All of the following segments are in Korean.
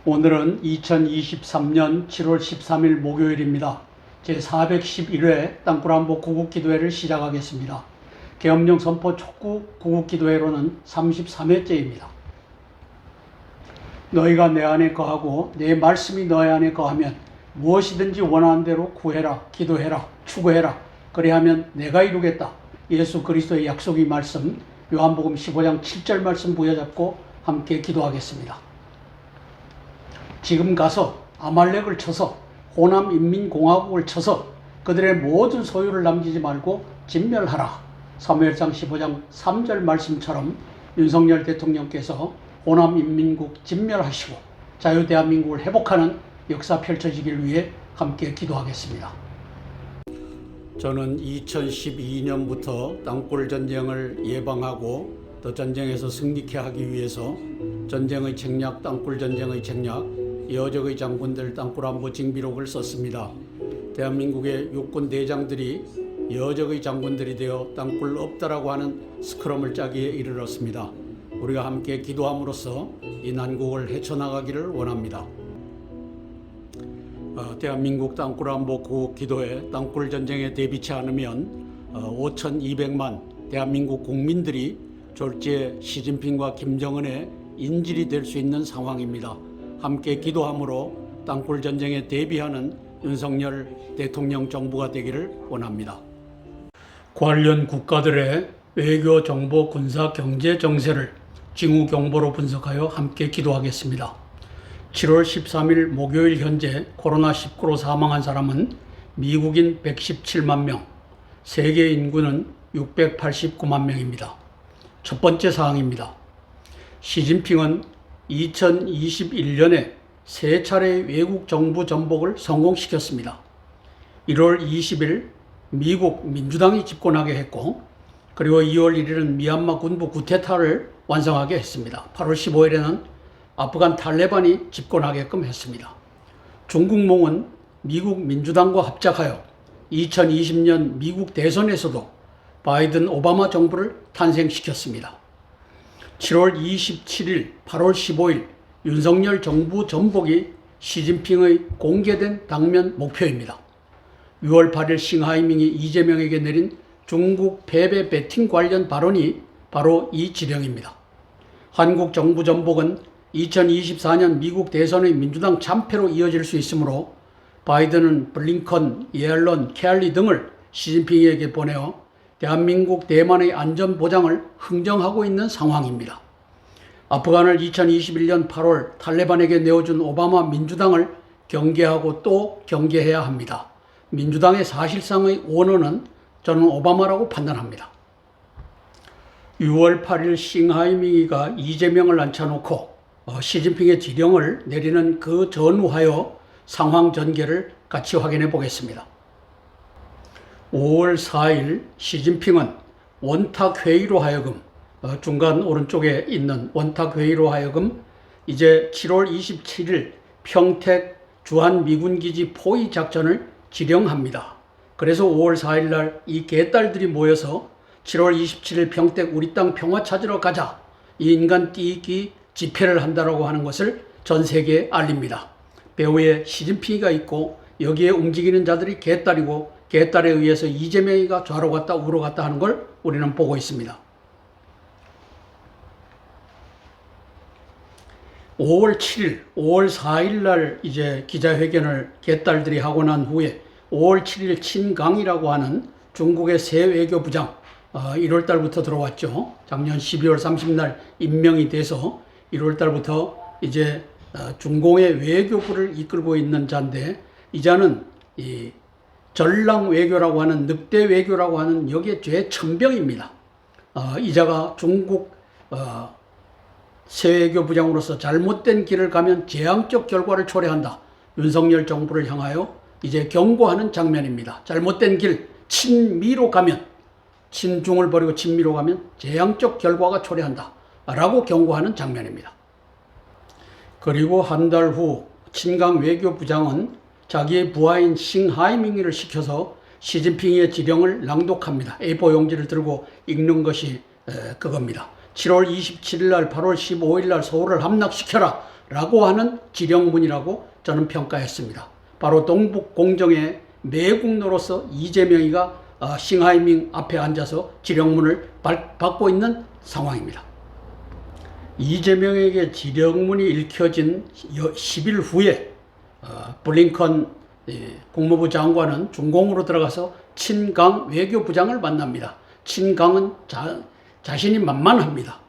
오늘은 2023년 7월 13일 목요일입니다. 제411회 땅굴한복 구국기도회를 시작하겠습니다. 계엄령 선포 촉구 구국기도회로는 33회째입니다. 너희가 내 안에 거하고 내 말씀이 너희 안에 거하면 무엇이든지 원하는 대로 구해라, 기도해라, 추구해라. 그리하면 내가 이루겠다. 예수 그리스도의 약속의 말씀, 요한복음 15장 7절 말씀 부여잡고 함께 기도하겠습니다. 지금 가서 아말렉을 쳐서 호남인민공화국을 쳐서 그들의 모든 소유를 남기지 말고 진멸하라. 사무엘상 15장 3절 말씀처럼 윤석열 대통령께서 호남인민국 진멸하시고 자유대한민국을 회복하는 역사 펼쳐지길 위해 함께 기도하겠습니다. 저는 2012년부터 땅굴 전쟁을 예방하고 또 전쟁에서 승리케 하기 위해서 전쟁의 책략, 땅굴 전쟁의 책략, 여적의 장군들 땅굴한보 징비록을 썼습니다. 대한민국의 육군 대장들이 여적의 장군들이 되어 땅굴 없다라고 하는 스크럼을 짜기에 이르렀습니다. 우리가 함께 기도함으로써 이 난국을 헤쳐나가기를 원합니다. 대한민국 땅굴한보 구국기도회 땅굴 전쟁에 대비치 않으면 5,200만 대한민국 국민들이 졸지에 시진핑과 김정은의 인질이 될 수 있는 상황입니다. 함께 기도함으로 땅굴 전쟁에 대비하는 윤석열 대통령 정부가 되기를 원합니다. 관련 국가들의 외교, 정보, 군사, 경제 정세를 징후 경보로 분석하여 함께 기도하겠습니다. 7월 13일 목요일 현재 코로나19로 사망한 사람은 미국인 117만 명, 세계 인구는 689만 명입니다. 첫 번째 사항입니다. 시진핑은 2021년에 세 차례 외국 정부 전복을 성공시켰습니다. 1월 20일 미국 민주당이 집권하게 했고, 그리고 2월 1일은 미얀마 군부 쿠데타를 완성하게 했습니다. 8월 15일에는 아프간 탈레반이 집권하게끔 했습니다. 중국몽은 미국 민주당과 합작하여 2020년 미국 대선에서도 바이든 오바마 정부를 탄생시켰습니다. 7월 27일, 8월 15일 윤석열 정부 전복이 시진핑의 공개된 당면 목표입니다. 6월 8일 싱하이밍이 이재명에게 내린 중국 패배 배팅 관련 발언이 바로 이 지령입니다. 한국 정부 전복은 2024년 미국 대선의 민주당 참패로 이어질 수 있으므로 바이든은 블링컨, 예알런, 켈리 등을 시진핑에게 보내어 대한민국 대만의 안전 보장을 흥정하고 있는 상황입니다. 아프간을 2021년 8월 탈레반에게 내어준 오바마 민주당을 경계하고 또 경계해야 합니다. 민주당의 사실상의 오너는 저는 오바마라고 판단합니다. 6월 8일 싱하이밍이가 이재명을 앉혀놓고 시진핑의 지령을 내리는 그 전후하여 상황 전개를 같이 확인해 보겠습니다. 5월 4일 시진핑은 원탁회의로 하여금 중간 오른쪽에 있는 원탁회의로 하여금 이제 7월 27일 평택 주한미군기지 포위 작전을 지령합니다. 그래서 5월 4일 날 이 개딸들이 모여서 7월 27일 평택 우리 땅 평화 찾으러 가자, 이 인간 띠기 집회를 한다라고 하는 것을 전 세계에 알립니다. 배후에 시진핑이가 있고 여기에 움직이는 자들이 개딸이고 개딸에 의해서 이재명이가 좌로 갔다 우로 갔다 하는 걸 우리는 보고 있습니다. 5월 7일, 5월 4일 날 이제 기자회견을 개딸들이 하고 난 후에 5월 7일 친강이라고 하는 중국의 새 외교부장 1월 달부터 들어왔죠. 작년 12월 30날 임명이 돼서 1월 달부터 이제 중공의 외교부를 이끌고 있는 자인데, 이 자는 이 전랑 외교라고 하는 늑대 외교라고 하는 여기에 최첨병입니다. 이 자가 중국 새 외교부장으로서 잘못된 길을 가면 재앙적 결과를 초래한다. 윤석열 정부를 향하여 이제 경고하는 장면입니다. 잘못된 길 친미로 가면, 친중을 버리고 친미로 가면 재앙적 결과가 초래한다 라고 경고하는 장면입니다. 그리고 한 달 후 친강 외교부장은 자기의 부하인 싱하이밍이를 시켜서 시진핑의 지령을 낭독합니다. A4 용지를 들고 읽는 것이 그겁니다. 7월 27일 날, 8월 15일 날 서울을 함락시켜라 라고 하는 지령문이라고 저는 평가했습니다. 바로 동북 공정의 매국노로서 이재명이가 싱하이밍 앞에 앉아서 지령문을 받고 있는 상황입니다. 이재명에게 지령문이 읽혀진 10일 후에 블링컨 국무부 장관은 중공으로 들어가서 친강 외교부장을 만납니다. 친강은 자신이 만만합니다.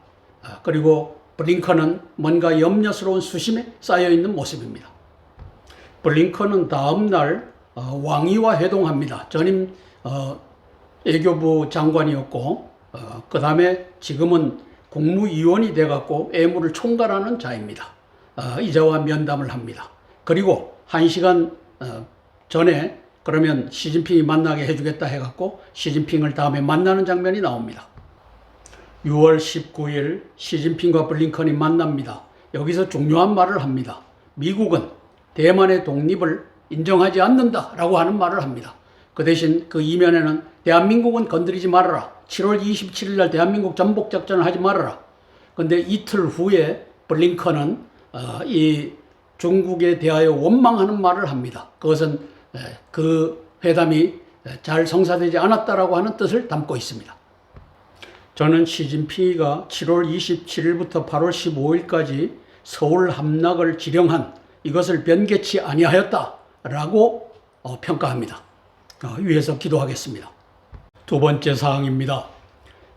그리고 블링컨은 뭔가 염려스러운 수심에 쌓여있는 모습입니다. 블링컨은 다음날 왕이와 회동합니다. 전임 외교부 장관이었고 그 다음에 지금은 국무위원이 돼갖고 애무를 총괄하는 자입니다. 이자와 면담을 합니다. 그리고 1시간 전에 그러면 시진핑이 만나게 해주겠다 해갖고 시진핑을 다음에 만나는 장면이 나옵니다. 6월 19일 시진핑과 블링컨이 만납니다. 여기서 중요한 말을 합니다. 미국은 대만의 독립을 인정하지 않는다라고 하는 말을 합니다. 그 대신 그 이면에는 대한민국은 건드리지 말아라. 7월 27일 날 대한민국 전복작전을 하지 말아라. 그런데 이틀 후에 블링컨은 이 중국에 대하여 원망하는 말을 합니다. 그것은 그 회담이 잘 성사되지 않았다라고 하는 뜻을 담고 있습니다. 저는 시진핑이가 7월 27일부터 8월 15일까지 서울 함락을 지령한 이것을 변개치 아니하였다라고 평가합니다. 위에서 기도하겠습니다. 두 번째 사항입니다.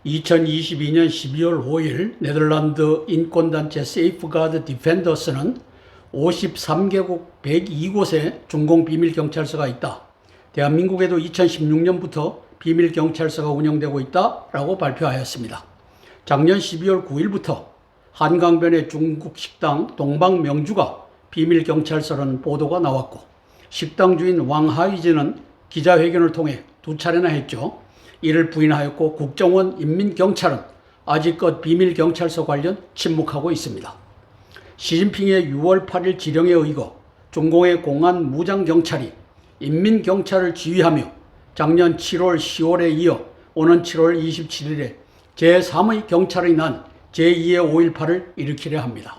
2022년 12월 5일 네덜란드 인권단체 세이프가드 디펜더스는 53개국 102곳에 중공 비밀경찰서가 있다. 대한민국에도 2016년부터 비밀경찰서가 운영되고 있다라고 발표하였습니다. 작년 12월 9일부터 한강변의 중국 식당 동방명주가 비밀경찰서라는 보도가 나왔고 식당 주인 왕하이즈는 기자회견을 통해 2차례나 했죠. 이를 부인하였고 국정원 인민경찰은 아직껏 비밀경찰서 관련 침묵하고 있습니다. 시진핑의 6월 8일 지령에 의거 중공의 공안 무장경찰이 인민경찰을 지휘하며 작년 7월 10월에 이어 오는 7월 27일에 제3의 경찰의 난 제2의 5.18을 일으키려 합니다.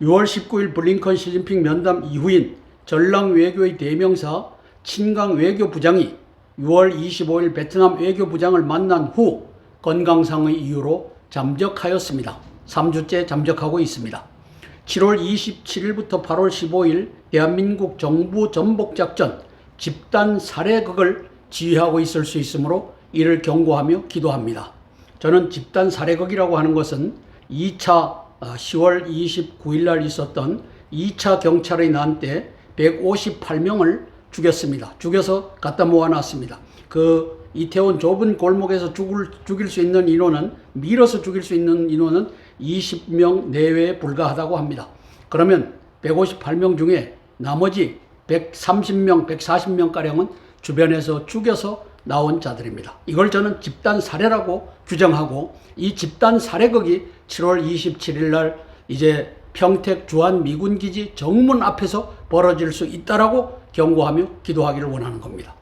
6월 19일 블링컨 시진핑 면담 이후인 전랑 외교의 대명사 친강 외교부장이 6월 25일 베트남 외교부장을 만난 후 건강상의 이유로 잠적하였습니다. 3주째 잠적하고 있습니다. 7월 27일부터 8월 15일 대한민국 정부 전복작전 집단 살해극을 지휘하고 있을 수 있으므로 이를 경고하며 기도합니다. 저는 집단 살해극이라고 하는 것은 2차 10월 29일 날 있었던 2차 경찰의 난 때 158명을 죽였습니다. 죽여서 갖다 모아놨습니다. 그 이태원 좁은 골목에서 죽일 수 있는 인원은 밀어서 죽일 수 있는 인원은 20명 내외에 불과하다고 합니다. 그러면 158명 중에 나머지 130명, 140명가량은 주변에서 죽여서 나온 자들입니다. 이걸 저는 집단 살해라고 규정하고 이 집단 살해극이 7월 27일 날 이제 평택 주한 미군기지 정문 앞에서 벌어질 수 있다라고 경고하며 기도하기를 원하는 겁니다.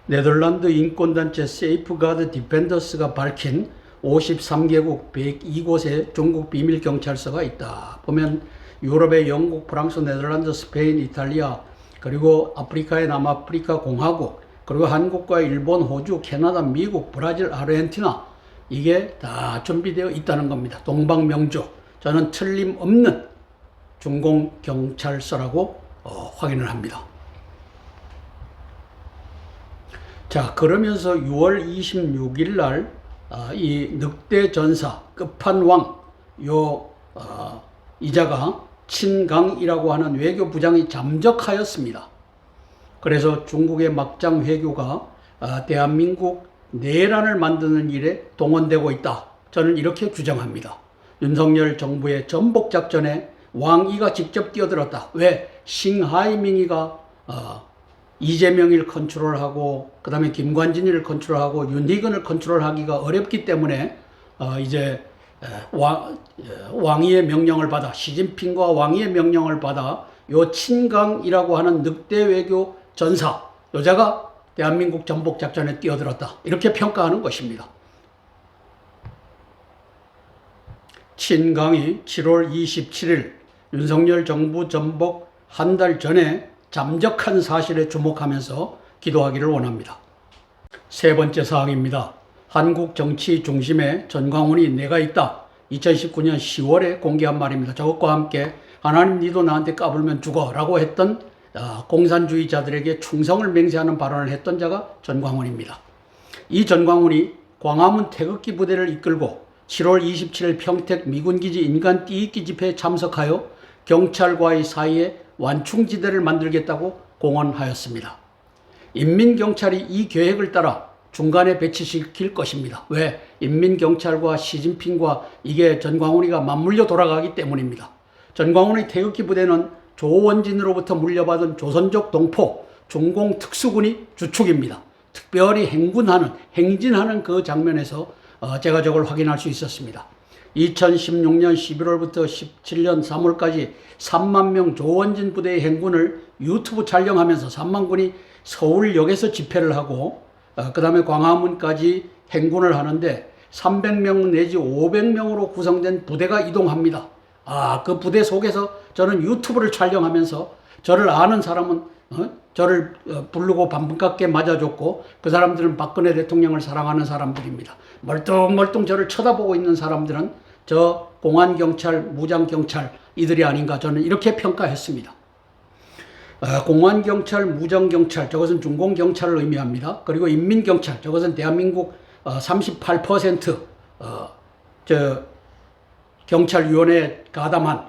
네덜란드 인권단체 세이프가드 디펜더스가 밝힌 53개국 102곳에 중국 비밀경찰서가 있다. 보면 유럽의 영국, 프랑스, 네덜란드, 스페인, 이탈리아, 그리고 아프리카의 남아프리카 공화국, 그리고 한국과 일본, 호주, 캐나다, 미국, 브라질, 아르헨티나 이게 다 준비되어 있다는 겁니다. 동방명주. 저는 틀림없는 중공경찰서라고 확인을 합니다. 자, 그러면서 6월 26일 날 이 늑대 전사 끝판왕 이자가 친강이라고 하는 외교부장이 잠적하였습니다. 그래서 중국의 막장 외교가 대한민국 내란을 만드는 일에 동원되고 있다. 저는 이렇게 규정합니다. 윤석열 정부의 전복작전에 왕이가 직접 끼어들었다. 왜? 싱하이밍이가 이재명을 컨트롤하고 그 다음에 김관진을 컨트롤하고 윤희근을 컨트롤하기가 어렵기 때문에 이제 왕위의 명령을 받아 시진핑과 왕위의 명령을 받아 요 친강이라고 하는 늑대 외교 전사 여자가 대한민국 전복작전에 뛰어들었다. 이렇게 평가하는 것입니다. 친강이 7월 27일 윤석열 정부 전복 한 달 전에 잠적한 사실에 주목하면서 기도하기를 원합니다. 세 번째 사항입니다. 한국 정치 중심에 전광훈이 내가 있다. 2019년 10월에 공개한 말입니다. 저것과 함께 하나님 니도 나한테 까불면 죽어 라고 했던 공산주의자들에게 충성을 맹세하는 발언을 했던 자가 전광훈입니다. 이 전광훈이 광화문 태극기 부대를 이끌고 7월 27일 평택 미군기지 인간 띠입기 집회에 참석하여 경찰과의 사이에 완충지대를 만들겠다고 공언하였습니다. 인민경찰이 이 계획을 따라 중간에 배치시킬 것입니다. 왜? 인민경찰과 시진핑과 이게 전광훈이가 맞물려 돌아가기 때문입니다. 전광훈의 태극기 부대는 조원진으로부터 물려받은 조선족 동포 중공 특수군이 주축입니다. 특별히 행진하는 그 장면에서 제가 저걸 확인할 수 있었습니다. 2016년 11월부터 17년 3월까지 3만 명 조원진 부대의 행군을 유튜브 촬영하면서 3만 군이 서울역에서 집회를 하고 그 다음에 광화문까지 행군을 하는데 300명 내지 500명으로 구성된 부대가 이동합니다. 그 부대 속에서 저는 유튜브를 촬영하면서 저를 아는 사람은 저를 부르고 반갑게 맞아줬고 그 사람들은 박근혜 대통령을 사랑하는 사람들입니다. 멀뚱멀뚱 저를 쳐다보고 있는 사람들은 저 공안경찰, 무장경찰 이들이 아닌가 저는 이렇게 평가했습니다. 공안경찰, 무장경찰 저것은 중공경찰을 의미합니다. 그리고 인민경찰 저것은 대한민국 38% 경찰위원회에 가담한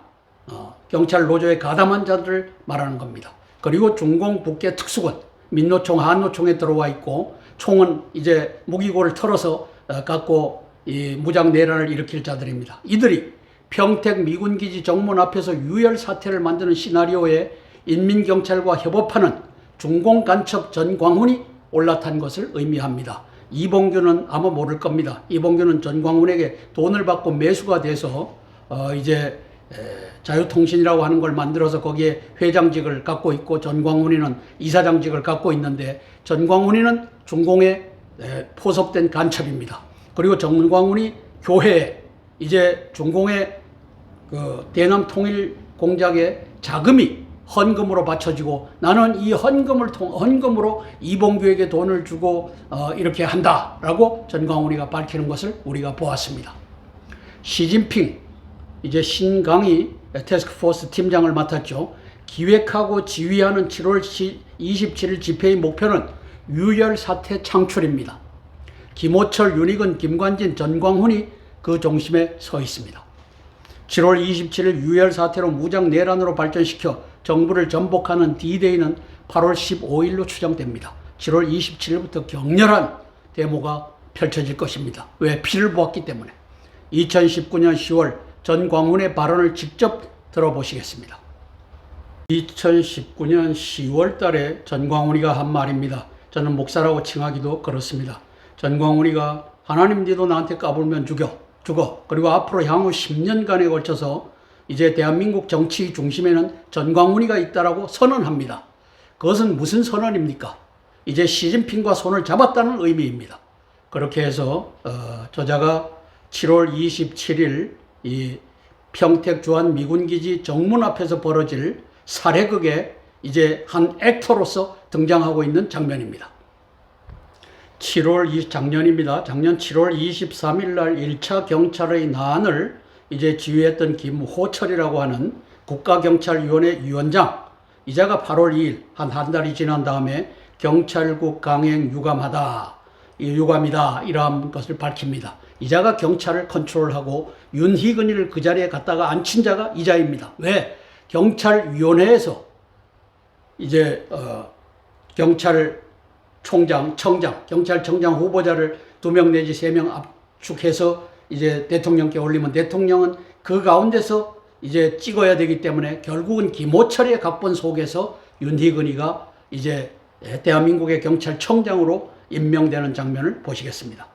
경찰 노조에 가담한 자들을 말하는 겁니다. 그리고 중공 북계 특수군 민노총, 한노총에 들어와 있고 총은 이제 무기고를 털어서 갖고 이 무장 내란을 일으킬 자들입니다. 이들이 평택 미군기지 정문 앞에서 유혈 사태를 만드는 시나리오에 인민경찰과 협업하는 중공간첩 전광훈이 올라탄 것을 의미합니다. 이봉규는 아마 모를 겁니다. 이봉규는 전광훈에게 돈을 받고 매수가 돼서 이제 자유통신이라고 하는 걸 만들어서 거기에 회장직을 갖고 있고 전광훈이는 이사장직을 갖고 있는데 전광훈이는 중공에 포섭된 간첩입니다. 그리고 전광훈이 교회에 이제 중공의 그 대남 통일 공작에 자금이 헌금으로 바쳐지고 나는 이 헌금으로 이봉규에게 돈을 주고 이렇게 한다라고 전광훈이가 밝히는 것을 우리가 보았습니다. 시진핑 이제 신강이 태스크포스 팀장을 맡았죠. 기획하고 지휘하는 7월 27일 집회의 목표는 유혈 사태 창출입니다. 김호철, 윤희근, 김관진, 전광훈이 그 중심에 서 있습니다. 7월 27일 유혈 사태로 무장 내란으로 발전시켜 정부를 전복하는 D-Day는 8월 15일로 추정됩니다. 7월 27일부터 격렬한 데모가 펼쳐질 것입니다. 왜? 피를 보았기 때문에. 2019년 10월 전광훈의 발언을 직접 들어보시겠습니다. 2019년 10월 달에 전광훈이가 한 말입니다. 저는 목사라고 칭하기도 그렇습니다. 전광훈이가 하나님 니도 나한테 까불면 죽어. 그리고 앞으로 향후 10년간에 걸쳐서 이제 대한민국 정치 중심에는 전광훈이가 있다라고 선언합니다. 그것은 무슨 선언입니까? 이제 시진핑과 손을 잡았다는 의미입니다. 그렇게 해서 저자가 7월 27일 이 평택 주한 미군기지 정문 앞에서 벌어질 살해극에 이제 한 액터로서 등장하고 있는 장면입니다. 작년입니다. 작년 7월 23일 날 1차 경찰의 난을 이제 지휘했던 김호철이라고 하는 국가경찰위원회 위원장, 이자가 8월 2일 한 달이 지난 다음에 경찰국 강행 유감이다 이러한 것을 밝힙니다. 이자가 경찰을 컨트롤하고 윤희근이를 그 자리에 갖다가 앉힌 자가 이자입니다. 왜? 경찰위원회에서 이제 경찰청장 후보자를 2명 내지 3명 압축해서 이제 대통령께 올리면 대통령은 그 가운데서 이제 찍어야 되기 때문에 결국은 김호철의 각본 속에서 윤희근이가 이제 대한민국의 경찰청장으로 임명되는 장면을 보시겠습니다.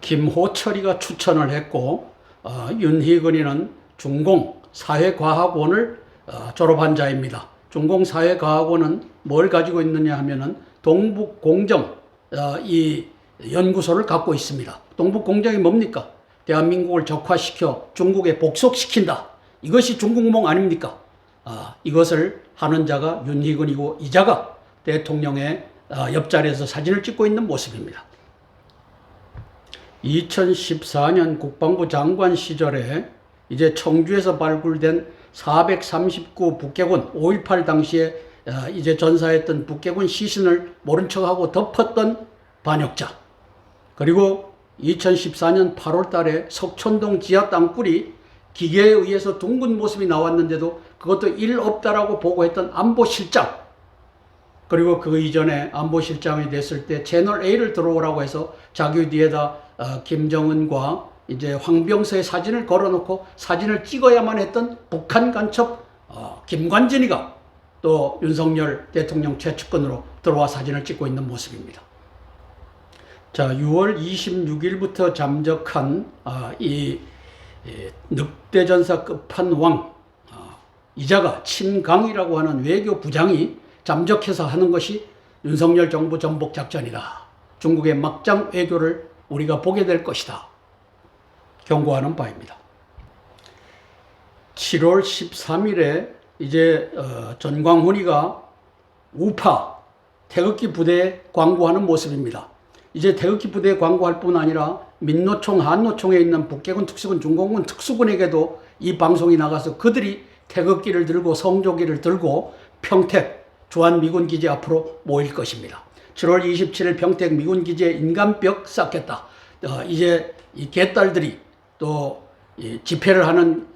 김호철이가 추천을 했고 윤희근이는 중공 사회과학원을 졸업한 자입니다. 중공 사회과학원은 뭘 가지고 있느냐 하면은 동북공정 이 연구소를 갖고 있습니다. 동북공정이 뭡니까? 대한민국을 적화시켜 중국에 복속시킨다. 이것이 중국몽 아닙니까? 이것을 하는 자가 윤희근이고 이 자가 대통령의 옆자리에서 사진을 찍고 있는 모습입니다. 2014년 국방부 장관 시절에 이제 청주에서 발굴된 439 북계군 5.18 당시에 이제 전사했던 북계군 시신을 모른 척하고 덮었던 반역자. 그리고 2014년 8월 달에 석촌동 지하 땅굴이 기계에 의해서 둥근 모습이 나왔는데도 그것도 일 없다라고 보고했던 안보실장. 그리고 그 이전에 안보실장이 됐을 때 채널 A를 들어오라고 해서 자기 뒤에다 김정은과 이제 황병서의 사진을 걸어놓고 사진을 찍어야만 했던 북한 간첩 김관진이가 또 윤석열 대통령 최측근으로 들어와 사진을 찍고 있는 모습입니다. 자, 6월 26일부터 잠적한 이 늑대전사 끝판왕 이자가 친강이라고 하는 외교부장이 잠적해서 하는 것이 윤석열 정부 전복 작전이다. 중국의 막장 외교를 우리가 보게 될 것이다. 경고하는 바입니다. 7월 13일에 이제 전광훈이가 우파 태극기 부대에 광고하는 모습입니다. 이제 태극기 부대에 광고할 뿐 아니라 민노총, 한노총에 있는 북계군 특수군, 중공군 특수군에게도 이 방송이 나가서 그들이 태극기를 들고 성조기를 들고 평택 주한미군 기지 앞으로 모일 것입니다. 7월 27일 평택 미군 기지에 인간벽 쌓겠다. 이제 이 개딸들이 또 집회를 하는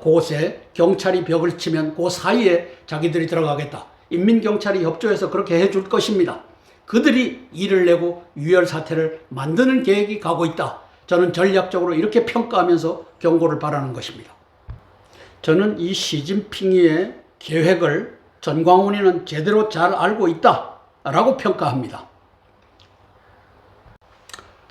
곳에 경찰이 벽을 치면 그 사이에 자기들이 들어가겠다. 인민경찰이 협조해서 그렇게 해줄 것입니다. 그들이 일을 내고 유혈 사태를 만드는 계획이 가고 있다. 저는 전략적으로 이렇게 평가하면서 경고를 바라는 것입니다. 저는 이 시진핑의 계획을 전광훈이는 제대로 잘 알고 있다라고 평가합니다.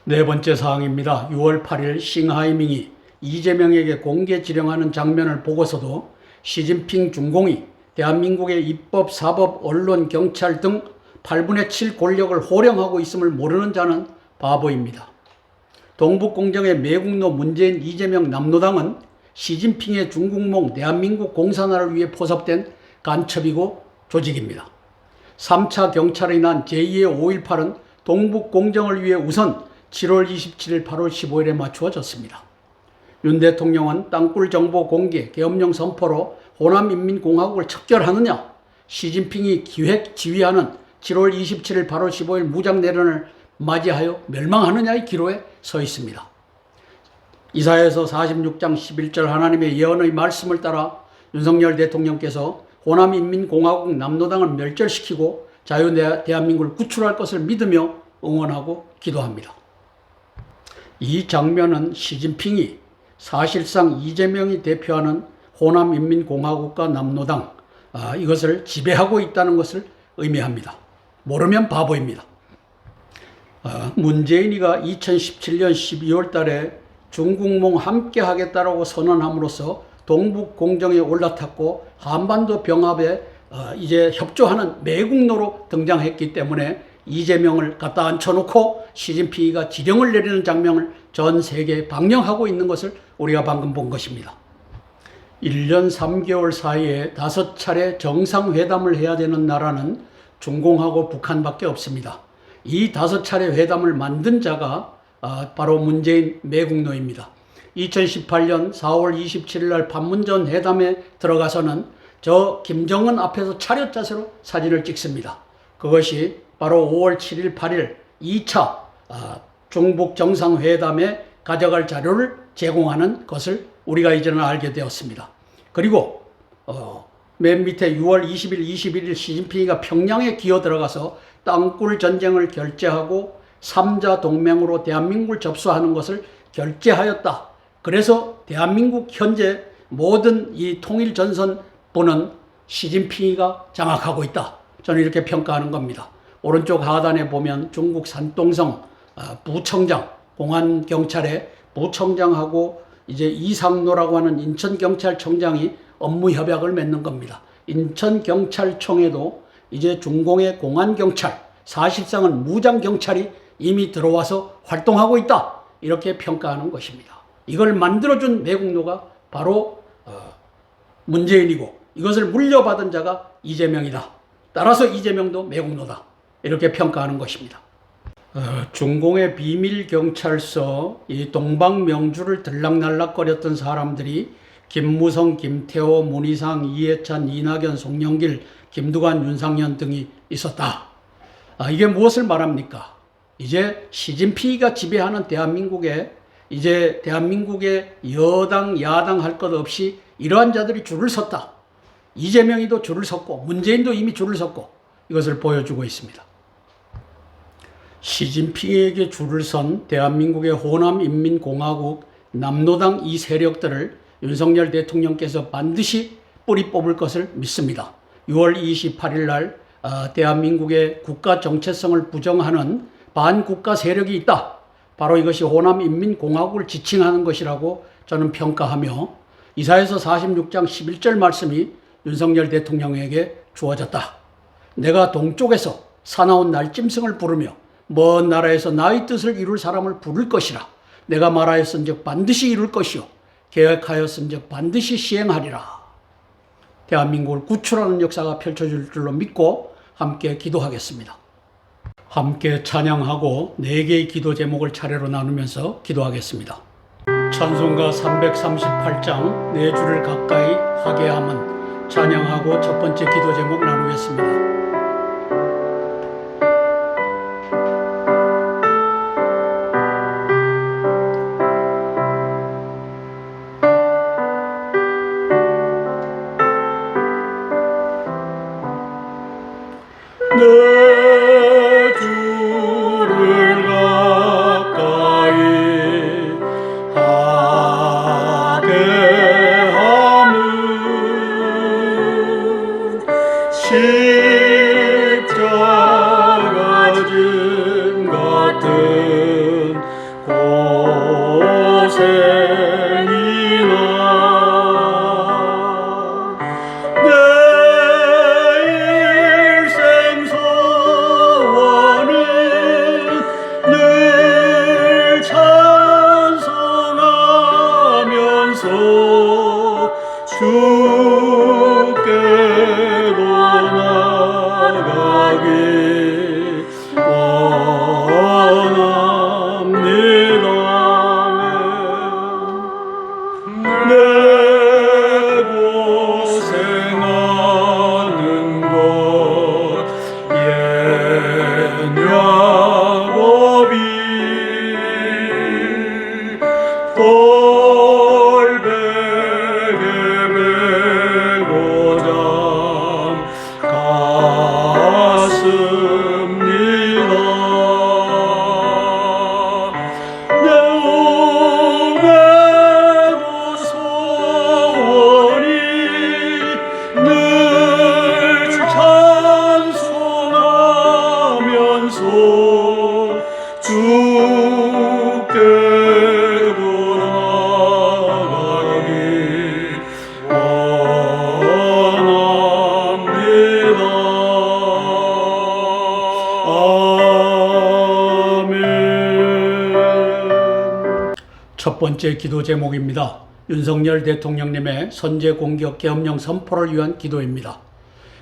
네 번째 사항입니다. 6월 8일 싱하이밍이 이재명에게 공개 지령하는 장면을 보고서도 시진핑 중공이 대한민국의 입법, 사법, 언론, 경찰 등 8분의 7 권력을 호령하고 있음을 모르는 자는 바보입니다. 동북공정의 매국노 문재인, 이재명, 남노당은 시진핑의 중국몽 대한민국 공산화를 위해 포섭된 간첩이고 조직입니다. 3차 경찰이 난 제2의 5.18은 동북공정을 위해 우선 7월 27일, 8월 15일에 맞추어졌습니다. 윤 대통령은 땅굴 정보 공개, 계엄령 선포로 호남인민공화국을 척결하느냐, 시진핑이 기획 지휘하는 7월 27일, 8월 15일 무장내란을 맞이하여 멸망하느냐의 기로에 서 있습니다. 이사야서 46장 11절 하나님의 예언의 말씀을 따라 윤석열 대통령께서 호남인민공화국 남노당을 멸절시키고 자유대한민국을 구출할 것을 믿으며 응원하고 기도합니다. 이 장면은 시진핑이 사실상 이재명이 대표하는 호남인민공화국과 남노당 이것을 지배하고 있다는 것을 의미합니다. 모르면 바보입니다. 문재인이가 2017년 12월 달에 중국몽 함께 하겠다라고 선언함으로써 동북공정에 올라탔고 한반도 병합에 이제 협조하는 매국노로 등장했기 때문에 이재명을 갖다 앉혀놓고 시진핑이가 지령을 내리는 장면을 전 세계에 방영하고 있는 것을 우리가 방금 본 것입니다. 1년 3개월 사이에 5차례 정상회담을 해야 되는 나라는 중공하고 북한밖에 없습니다. 이 5차례 회담을 만든 자가 바로 문재인 매국노입니다. 2018년 4월 27일 날 판문점 회담에 들어가서는 저 김정은 앞에서 차렷 자세로 사진을 찍습니다. 그것이 바로 5월 7일, 8일 2차 중북 정상회담에 가져갈 자료를 제공하는 것을 우리가 이제는 알게 되었습니다. 그리고 맨 밑에 6월 20일, 21일 시진핑이가 평양에 기어 들어가서 땅굴 전쟁을 결재하고 3자 동맹으로 대한민국을 접수하는 것을 결재하였다. 그래서 대한민국 현재 모든 이 통일 전선부는 시진핑이가 장악하고 있다. 저는 이렇게 평가하는 겁니다. 오른쪽 하단에 보면 중국 산동성 부청장, 공안경찰의 부청장하고 이제 이상노라고 하는 인천경찰청장이 업무 협약을 맺는 겁니다. 인천경찰청에도 이제 중공의 공안경찰, 사실상은 무장경찰이 이미 들어와서 활동하고 있다. 이렇게 평가하는 것입니다. 이걸 만들어준 매국노가 바로 문재인이고 이것을 물려받은 자가 이재명이다. 따라서 이재명도 매국노다. 이렇게 평가하는 것입니다. 중공의 비밀경찰서 이 동방명주를 들락날락거렸던 사람들이 김무성, 김태호, 문희상, 이해찬, 이낙연, 송영길, 김두관, 윤상현 등이 있었다. 이게 무엇을 말합니까? 이제 시진핑이가 지배하는 대한민국에 이제 대한민국의 여당, 야당 할 것 없이 이러한 자들이 줄을 섰다. 이재명이도 줄을 섰고 문재인도 이미 줄을 섰고 이것을 보여주고 있습니다. 시진핑에게 줄을 선 대한민국의 호남인민공화국, 남노당 이 세력들을 윤석열 대통령께서 반드시 뿌리 뽑을 것을 믿습니다. 6월 28일 날 대한민국의 국가 정체성을 부정하는 반국가 세력이 있다. 바로 이것이 호남인민공화국을 지칭하는 것이라고 저는 평가하며 이사야서 46장 11절 말씀이 윤석열 대통령에게 주어졌다. 내가 동쪽에서 사나운 날짐승을 부르며 먼 나라에서 나의 뜻을 이룰 사람을 부를 것이라. 내가 말하였은즉 반드시 이룰 것이요 계획하였은즉 반드시 시행하리라. 대한민국을 구출하는 역사가 펼쳐질 줄로 믿고 함께 기도하겠습니다. 함께 찬양하고 4개의 기도 제목을 차례로 나누면서 기도하겠습니다. 찬송가 338장 내 주를 가까이 하게 함은 찬양하고 첫 번째 기도 제목 나누겠습니다. 내 주를 가까이 하게 함은 십자가 짐 같은 고생이나 주께로 나가기 원합니다. 내 고생하는 것 옛야곱이 돌베개 메고 잠갔습니다. 내 오매도 소원이 늘 찬송하면서 주께로 나가기 원합니다. 아멘. 첫 번째 기도 제목입니다. 윤석열 대통령님의 선제 공격 계엄령 선포를 위한 기도입니다.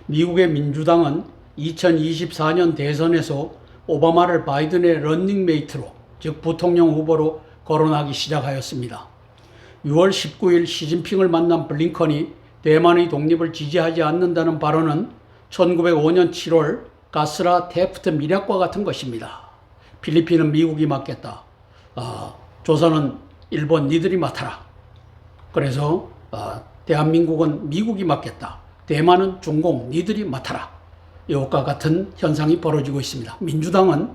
미국의 민주당은 2024년 대선에서 오바마를 바이든의 런닝메이트로, 즉 부통령 후보로 거론하기 시작하였습니다. 6월 19일 시진핑을 만난 블링컨이 대만의 독립을 지지하지 않는다는 발언은 1905년 7월 가스라 테프트 밀약과 같은 것입니다. 필리핀은 미국이 맡겠다. 조선은 일본 니들이 맡아라. 그래서 대한민국은 미국이 맡겠다. 대만은 중공 니들이 맡아라. 이것과 같은 현상이 벌어지고 있습니다. 민주당은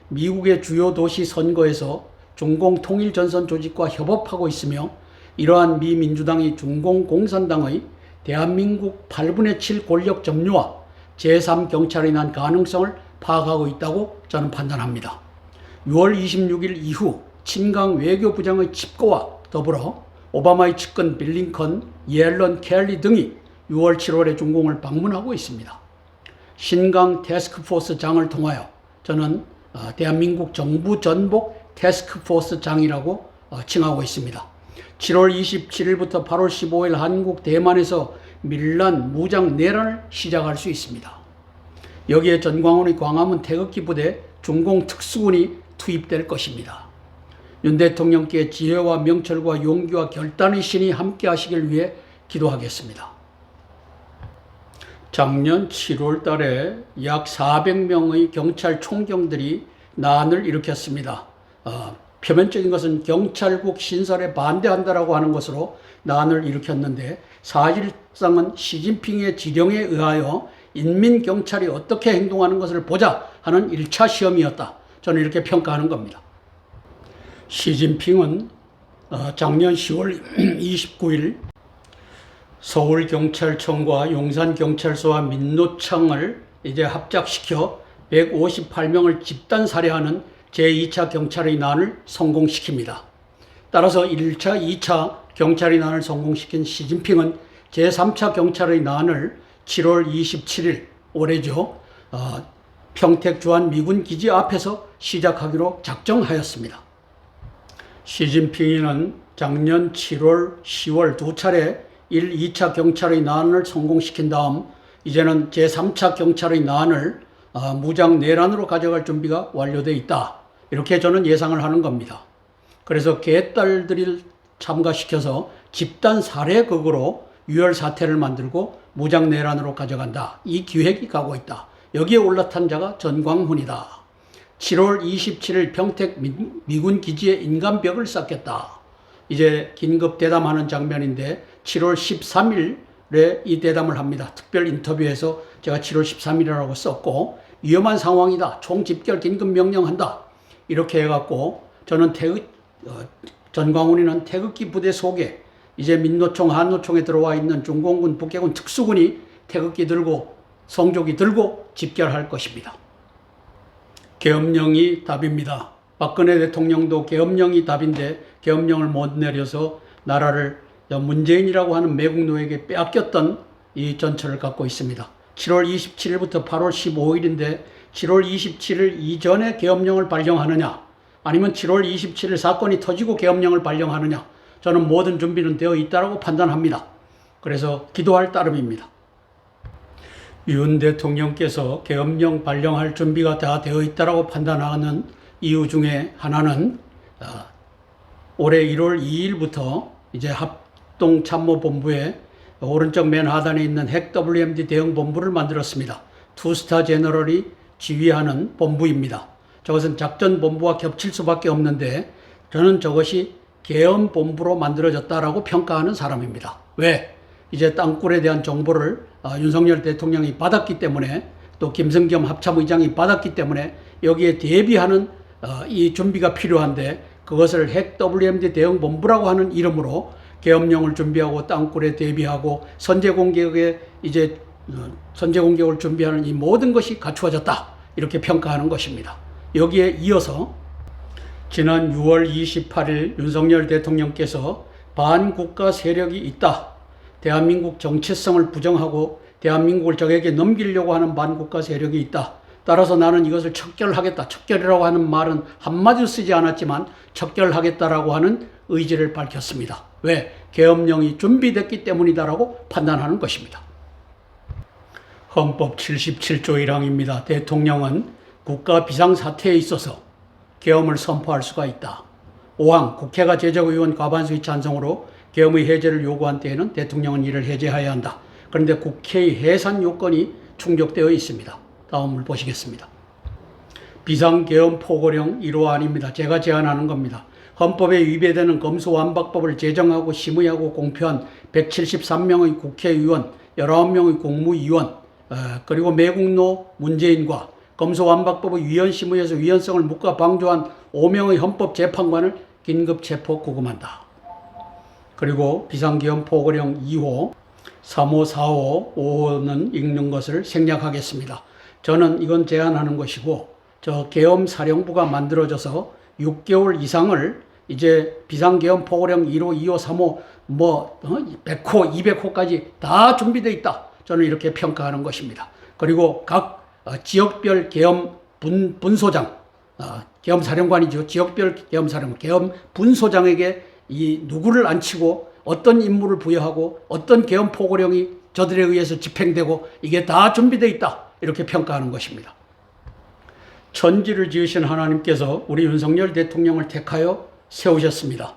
미국의 주요 도시 선거에서 중공 통일전선 조직과 협업하고 있으며 이러한 미 민주당이 중공 공산당의 대한민국 8분의 7 권력 점유와 제3경찰이 난 가능성을 파악하고 있다고 저는 판단합니다. 6월 26일 이후 친강 외교부장의 칩거와 더불어 오바마의 측근 블링컨, 옐런, 켈리 등이 6월 7월에 중공을 방문하고 있습니다. 신강 태스크포스장을 통하여 저는 대한민국 정부 전복 태스크포스장이라고 칭하고 있습니다. 7월 27일부터 8월 15일 한국 대만에서 밀란 무장 내란을 시작할 수 있습니다. 여기에 전광훈의 광화문 태극기 부대 중공 특수군이 투입될 것입니다. 윤 대통령께 지혜와 명철과 용기와 결단의 신이 함께 하시길 위해 기도하겠습니다. 작년 7월 달에 약 400명의 경찰 총경들이 난을 일으켰습니다. 표면적인 것은 경찰국 신설에 반대한다라고 하는 것으로 난을 일으켰는데 사실상은 시진핑의 지령에 의하여 인민경찰이 어떻게 행동하는 것을 보자 하는 1차 시험이었다. 저는 이렇게 평가하는 겁니다. 시진핑은 작년 10월 29일 서울경찰청과 용산경찰서와 민노청을 이제 합작시켜 158명을 집단 살해하는 제2차 경찰의 난을 성공시킵니다. 따라서 1차, 2차 경찰의 난을 성공시킨 시진핑은 제3차 경찰의 난을 7월 27일 올해죠. 평택 주한 미군 기지 앞에서 시작하기로 작정하였습니다. 시진핑이는 작년 7월, 10월 두 차례 1, 2차 경찰의 난을 성공시킨 다음 이제는 제3차 경찰의 난을 무장 내란으로 가져갈 준비가 완료되어 있다. 이렇게 저는 예상을 하는 겁니다. 그래서 개딸들을 참가시켜서 집단 살해극으로 유혈 사태를 만들고 무장 내란으로 가져간다. 이 기획이 가고 있다. 여기에 올라탄 자가 전광훈이다. 7월 27일 평택 미군 기지에 인간벽을 쌓겠다. 이제 긴급 대담하는 장면인데 7월 13일에 이 대담을 합니다. 특별 인터뷰에서 제가 7월 13일이라고 썼고 위험한 상황이다. 총집결 긴급 명령한다. 이렇게 해갖고 저는 전광훈이는 태극기 부대 속에 이제 민노총, 한노총에 들어와 있는 중공군, 북해군 특수군이 태극기 들고 성조기 들고 집결할 것입니다. 계엄령이 답입니다. 박근혜 대통령도 계엄령이 답인데 계엄령을 못 내려서 나라를 문재인이라고 하는 매국노에게 빼앗겼던 이 전철을 갖고 있습니다. 7월 27일부터 8월 15일인데 7월 27일 이전에 계엄령을 발령하느냐 아니면 7월 27일 사건이 터지고 계엄령을 발령하느냐 저는 모든 준비는 되어 있다고 판단합니다. 그래서 기도할 따름입니다. 윤 대통령께서 계엄령 발령할 준비가 다 되어 있다고 판단하는 이유 중에 하나는 올해 1월 2일부터 이제 합동참모본부에 오른쪽 맨 하단에 있는 핵 WMD 대응 본부를 만들었습니다. 투스타 제너럴이 지휘하는 본부입니다. 저것은 작전본부와 겹칠 수밖에 없는데 저는 저것이 계엄본부로 만들어졌다라고 평가하는 사람입니다. 왜? 이제 땅굴에 대한 정보를 윤석열 대통령이 받았기 때문에 또 김성겸 합참의장이 받았기 때문에 여기에 대비하는 이 준비가 필요한데 그것을 핵 WMD 대응본부라고 하는 이름으로 계엄령을 준비하고 땅굴에 대비하고 선제 공격을 준비하는 이 모든 것이 갖추어졌다. 이렇게 평가하는 것입니다. 여기에 이어서 지난 6월 28일 윤석열 대통령께서 반국가 세력이 있다. 대한민국 정체성을 부정하고 대한민국을 적에게 넘기려고 하는 반국가 세력이 있다. 따라서 나는 이것을 척결하겠다. 척결이라고 하는 말은 한마디도 쓰지 않았지만 척결하겠다라고 하는 의지를 밝혔습니다. 왜? 계엄령이 준비됐기 때문이다라고 판단하는 것입니다. 헌법 77조 1항입니다. 대통령은 국가 비상사태에 있어서 계엄을 선포할 수가 있다. 5항 국회가 제적의원 과반수의 찬성으로 계엄의 해제를 요구한 때에는 대통령은 이를 해제해야 한다. 그런데 국회의 해산 요건이 충족되어 있습니다. 다음을 보시겠습니다. 비상계엄 포고령 1호안입니다. 제가 제안하는 겁니다. 헌법에 위배되는 검수완박법을 제정하고 심의하고 공표한 173명의 국회의원, 19명의 국무위원, 그리고 매국노 문재인과 검수완박법의 위헌심의에서 위헌성을 묻고 방조한 5명의 헌법재판관을 긴급 체포 구금한다. 그리고 비상계엄 포고령 2호, 3호, 4호, 5호는 읽는 것을 생략하겠습니다. 저는 이건 제안하는 것이고 저 계엄사령부가 만들어져서 6개월 이상을 이제 비상계엄 포고령 1호, 2호, 3호 100호, 200호까지 다 준비되어 있다. 저는 이렇게 평가하는 것입니다. 그리고 각 지역별 계엄 분소장, 계엄사령관이죠. 지역별 계엄사령관, 계엄 분소장에게 이 누구를 앉히고 어떤 임무를 부여하고 어떤 계엄 포고령이 저들에 의해서 집행되고 이게 다 준비되어 있다. 이렇게 평가하는 것입니다. 천지를 지으신 하나님께서 우리 윤석열 대통령을 택하여 세우셨습니다.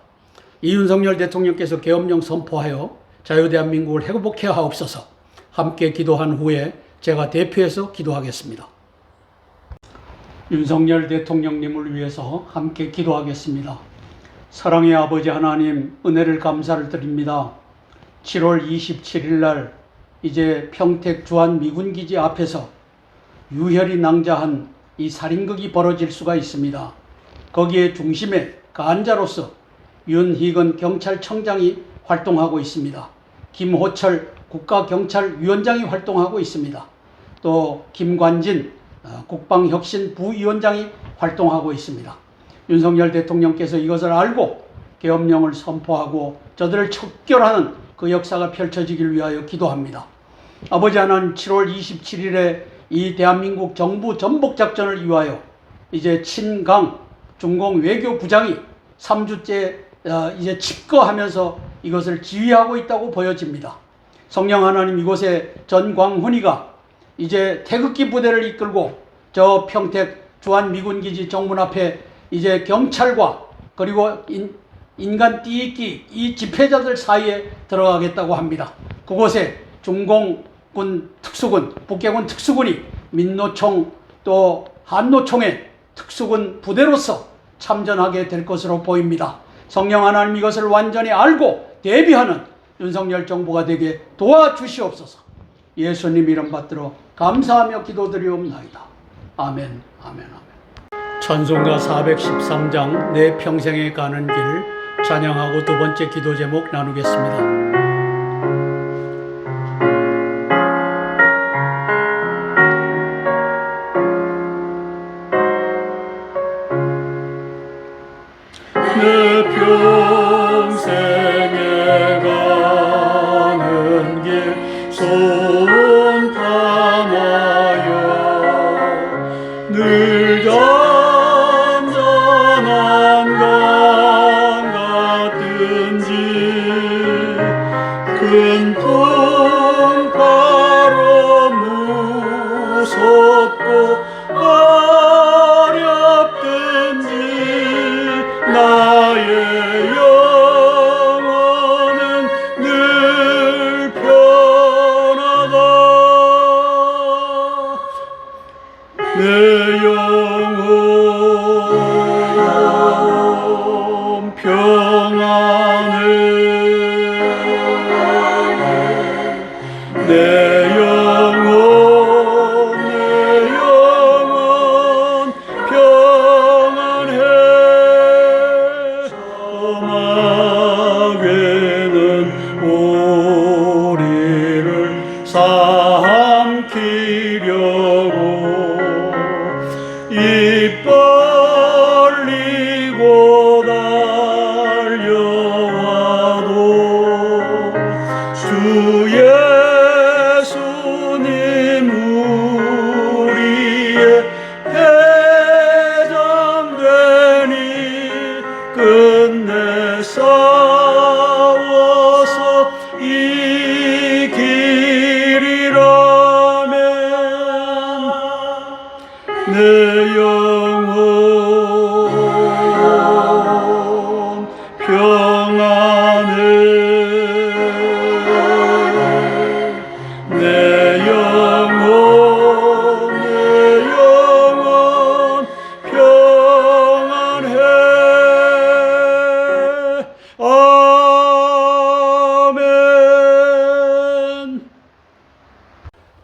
이 윤석열 대통령께서 계엄령 선포하여 자유대한민국을 회복해 하옵소서. 함께 기도한 후에 제가 대표해서 기도하겠습니다. 윤석열 대통령님을 위해서 함께 기도하겠습니다. 사랑의 아버지 하나님, 은혜를 감사를 드립니다. 7월 27일 날 이제 평택 주한 미군기지 앞에서 유혈이 낭자한 이 살인극이 벌어질 수가 있습니다. 거기에 중심에 간자로서 윤희건 경찰청장이 활동하고 있습니다. 김호철 국가경찰위원장이 활동하고 있습니다. 또 김관진 국방혁신 부위원장이 활동하고 있습니다. 윤석열 대통령께서 이것을 알고 계엄령을 선포하고 저들을 척결하는 그 역사가 펼쳐지길 위하여 기도합니다. 아버지 하나님, 7월 27일에 이 대한민국 정부 전복작전을 위하여 이제 친강 중공 외교부장이 3주째 이제 집거하면서 이것을 지휘하고 있다고 보여집니다. 성령 하나님, 이곳에 전광훈이가 이제 태극기 부대를 이끌고 저 평택 주한미군기지 정문 앞에 이제 경찰과 그리고 인간 띠익기 이 집회자들 사이에 들어가겠다고 합니다. 그곳에 중공군 특수군, 북계군 특수군이 민노총 또 한노총의 특수군 부대로서 참전하게 될 것으로 보입니다. 성령 하나님, 이것을 완전히 알고 대비하는 윤석열 정부가 되게 도와주시옵소서. 예수님 이름 받들어 감사하며 기도드리옵나이다. 아멘, 아멘, 아멘. 찬송가 413장 내 평생에 가는 길 찬양하고 두 번째 기도 제목 나누겠습니다. 내 평생에 가는 길 손 감아요 늘 잔잔한 강 같은지 큰 풍파로 무섭고 어렵든지 나의 영혼은 늘 편하다 내 영혼 평안해 내 영혼 평안해 사막에는 우리를 삼키려고 입 벌리고 달려와도 주 예수님 우리의 대장되니 끝내 싸워서 이기리라면 내 영혼 평안해 내 영혼 평안해 아멘.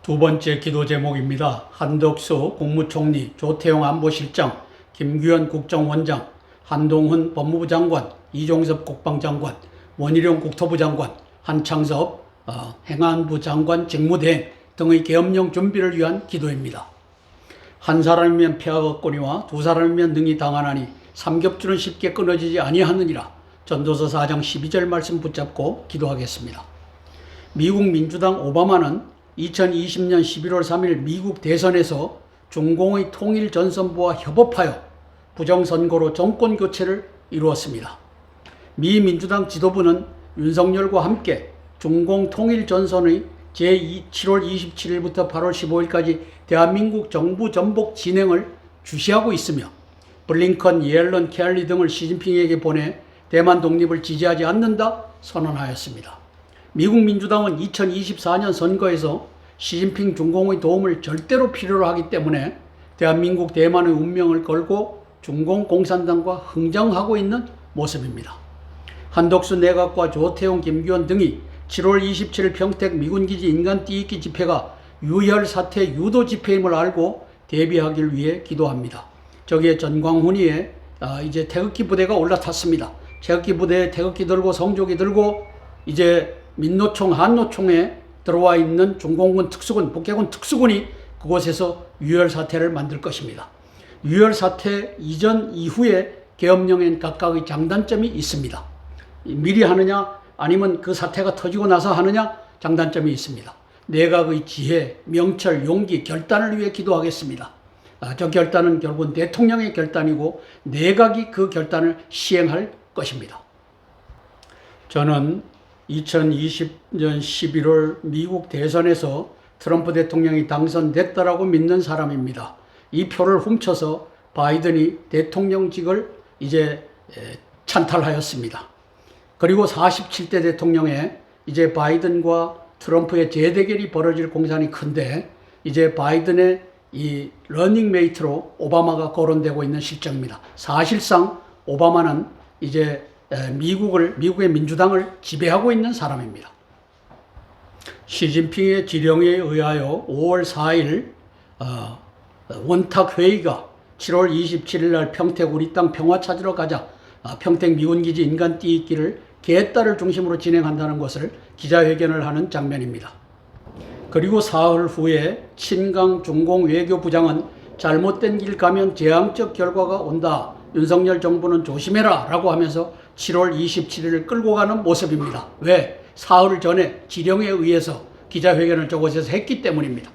두 번째 기도 제목입니다. 한덕수 국무총리, 조태용 안보실장, 김규현 국정원장, 한동훈 법무부 장관, 이종섭 국방장관, 원희룡 국토부 장관, 한창섭 행안부 장관 직무대행 등의 계엄령 준비를 위한 기도입니다. 한 사람이면 패하겠거니와 두 사람이면 능히 당하나니 삼겹줄은 쉽게 끊어지지 아니하느니라. 전도서 4장 12절 말씀 붙잡고 기도하겠습니다. 미국 민주당 오바마는 2020년 11월 3일 미국 대선에서 중공의 통일전선부와 협업하여 부정선거로 정권교체를 이루었습니다. 미 민주당 지도부는 윤석열과 함께 중공 통일 전선의 제7월 27일부터 8월 15일까지 대한민국 정부 전복 진행을 주시하고 있으며 블링컨, 예런, 켈리 등을 시진핑에게 보내 대만 독립을 지지하지 않는다 선언하였습니다. 미국 민주당은 2024년 선거에서 시진핑 중공의 도움을 절대로 필요로 하기 때문에 대한민국 대만의 운명을 걸고 중공 공산당과 흥정하고 있는 모습입니다. 한덕수 내각과 조태용, 김규현 등이 7월 27일 평택 미군기지 인간띠입기 집회가 유혈 사태 유도 집회임을 알고 대비하길 위해 기도합니다. 저기에 전광훈이의 이제 태극기 부대가 올라탔습니다. 태극기 부대에 태극기 들고 성조기 들고 이제 민노총, 한노총에 들어와 있는 중공군 특수군, 북해군 특수군이 그곳에서 유혈 사태를 만들 것입니다. 유혈 사태 이전 이후에 계엄령엔 각각의 장단점이 있습니다. 미리 하느냐 아니면 그 사태가 터지고 나서 하느냐 장단점이 있습니다. 내각의 지혜, 명철, 용기, 결단을 위해 기도하겠습니다. 저 결단은 결국은 대통령의 결단이고 내각이 그 결단을 시행할 것입니다. 저는 2020년 11월 미국 대선에서 트럼프 대통령이 당선됐다라고 믿는 사람입니다. 이 표를 훔쳐서 바이든이 대통령직을 이제 찬탈하였습니다. 그리고 47대 대통령에 이제 바이든과 트럼프의 재대결이 벌어질 공산이 큰데 이제 바이든의 이 러닝메이트로 오바마가 거론되고 있는 실정입니다. 사실상 오바마는 이제 미국의 민주당을 지배하고 있는 사람입니다. 시진핑의 지령에 의하여 5월 4일 원탁회의가 7월 27일 날 평택 우리 땅 평화 찾으러 가자 평택 미군기지 인간띠입기를 개딸을 중심으로 진행한다는 것을 기자회견을 하는 장면입니다. 그리고 사흘 후에 친강 중공 외교부장은 잘못된 길 가면 재앙적 결과가 온다. 윤석열 정부는 조심해라 라고 하면서 7월 27일을 끌고 가는 모습입니다. 왜? 사흘 전에 지령에 의해서 기자회견을 저곳에서 했기 때문입니다.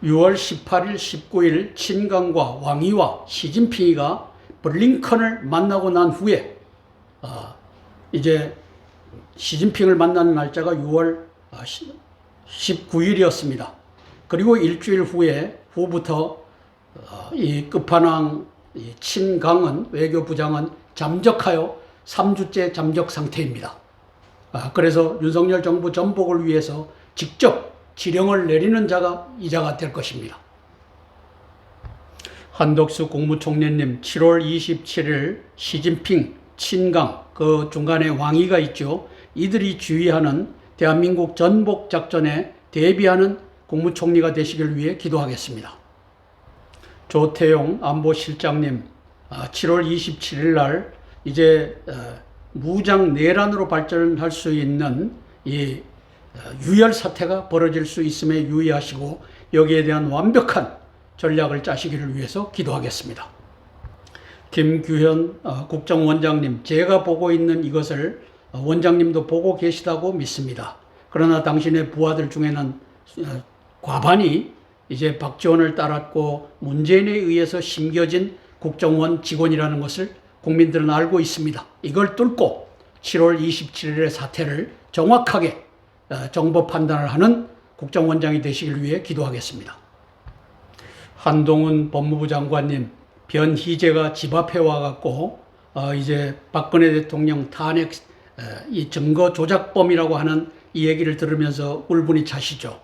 6월 18일, 19일 친강과 왕이와 시진핑이가 블링컨을 만나고 난 후에 이제 시진핑을 만나는 날짜가 6월 19일이었습니다. 그리고 일주일 후부터 이 끝판왕 친강은 외교부장은 잠적하여 3주째 잠적 상태입니다. 그래서 윤석열 정부 전복을 위해서 직접 지령을 내리는 자가 이자가 될 것입니다. 한덕수 국무총리님 7월 27일 시진핑, 친강 그 중간에 왕이가 있죠. 이들이 지휘하는 대한민국 전복 작전에 대비하는 국무총리가 되시길 위해 기도하겠습니다. 조태용 안보실장님 7월 27일 날 이제 무장 내란으로 발전할 수 있는 이 유혈 사태가 벌어질 수 있음에 유의하시고 여기에 대한 완벽한 전략을 짜시기를 위해서 기도하겠습니다. 김규현 국정원장님, 제가 보고 있는 이것을 원장님도 보고 계시다고 믿습니다. 그러나 당신의 부하들 중에는 과반이 이제 박지원을 따랐고 문재인에 의해서 심겨진 국정원 직원이라는 것을 국민들은 알고 있습니다. 이걸 뚫고 7월 27일의 사태를 정확하게 정보 판단을 하는 국정원장이 되시길 위해 기도하겠습니다. 한동훈 법무부 장관님, 변희재가 집 앞에 와갖고 이제 박근혜 대통령 탄핵 이 증거 조작범이라고 하는 이 얘기를 들으면서 울분이 차시죠.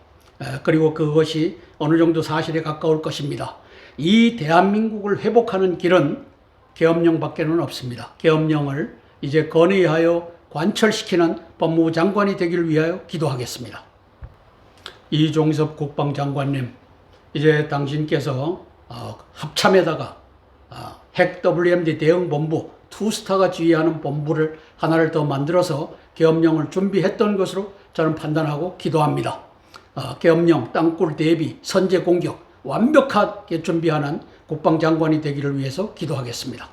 그리고 그것이 어느 정도 사실에 가까울 것입니다. 이 대한민국을 회복하는 길은 계엄령밖에는 없습니다. 계엄령을 이제 건의하여 관철시키는 법무부 장관이 되기를 위하여 기도하겠습니다. 이종섭 국방장관님, 이제 당신께서 합참에다가 핵 WMD 대응본부 투스타가 지휘하는 본부를 하나를 더 만들어서 계엄령을 준비했던 것으로 저는 판단하고 기도합니다. 계엄령, 땅굴 대비, 선제 공격 완벽하게 준비하는 국방장관이 되기를 위해서 기도하겠습니다.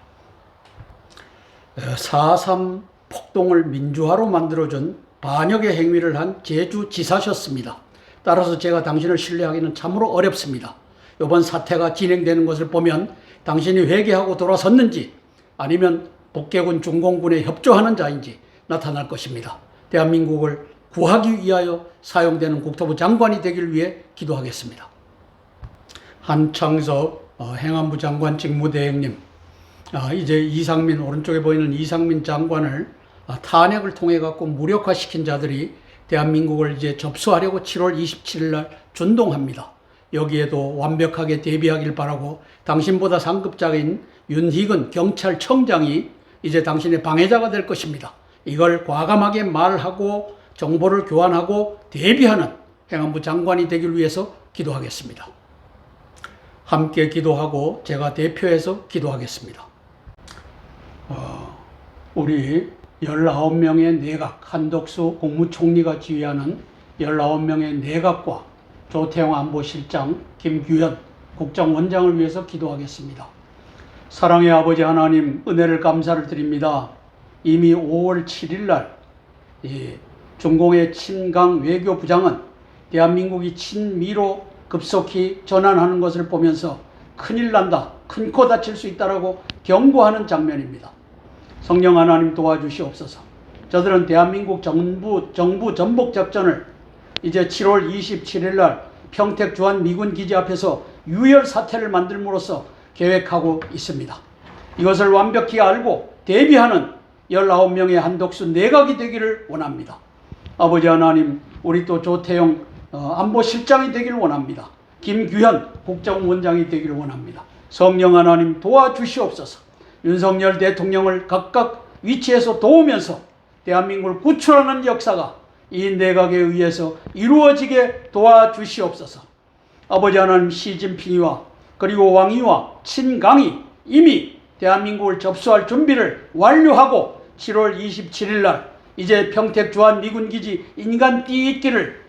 4.3 폭동을 민주화로 만들어준 반역의 행위를 한 제주지사셨습니다. 따라서 제가 당신을 신뢰하기는 참으로 어렵습니다. 이번 사태가 진행되는 것을 보면 당신이 회개하고 돌아섰는지 아니면 북계군 중공군에 협조하는 자인지 나타날 것입니다. 대한민국을 구하기 위하여 사용되는 국토부 장관이 되길 위해 기도하겠습니다. 한창섭 행안부 장관 직무대행님, 이제 이상민, 오른쪽에 보이는 이상민 장관을 탄핵을 통해 갖고 무력화시킨 자들이 대한민국을 이제 접수하려고 7월 27일 날 준동합니다. 여기에도 완벽하게 대비하길 바라고 당신보다 상급자인 윤희근 경찰청장이 이제 당신의 방해자가 될 것입니다. 이걸 과감하게 말하고 정보를 교환하고 대비하는 행안부 장관이 되길 위해서 기도하겠습니다. 함께 기도하고 제가 대표해서 기도하겠습니다. 우리 19명의 내각, 한덕수 국무총리가 지휘하는 19명의 내각과 조태용 안보실장, 김규현 국정원장을 위해서 기도하겠습니다. 사랑의 아버지 하나님, 은혜를 감사를 드립니다. 이미 5월 7일 날 중공의 친강 외교부장은 대한민국이 친미로 급속히 전환하는 것을 보면서 큰일 난다, 큰 코 다칠 수 있다라고 경고하는 장면입니다. 성령 하나님 도와주시옵소서. 저들은 대한민국 정부 전복 작전을 이제 7월 27일 날 평택 주한 미군 기지 앞에서 유혈 사태를 만들므로써 계획하고 있습니다. 이것을 완벽히 알고 대비하는 19명의 한덕수 내각이 되기를 원합니다. 아버지 하나님, 우리 또 조태용 안보실장이 되기를 원합니다. 김규현 국정원장이 되기를 원합니다. 성령 하나님 도와주시옵소서. 윤석열 대통령을 각각 위치에서 도우면서 대한민국을 구출하는 역사가 이 내각에 의해서 이루어지게 도와주시옵소서. 아버지 하나님, 시진핑이와 그리고 왕이와 친강이 이미 대한민국을 접수할 준비를 완료하고 7월 27일 날 이제 평택 주한 미군기지 인간 띠익기를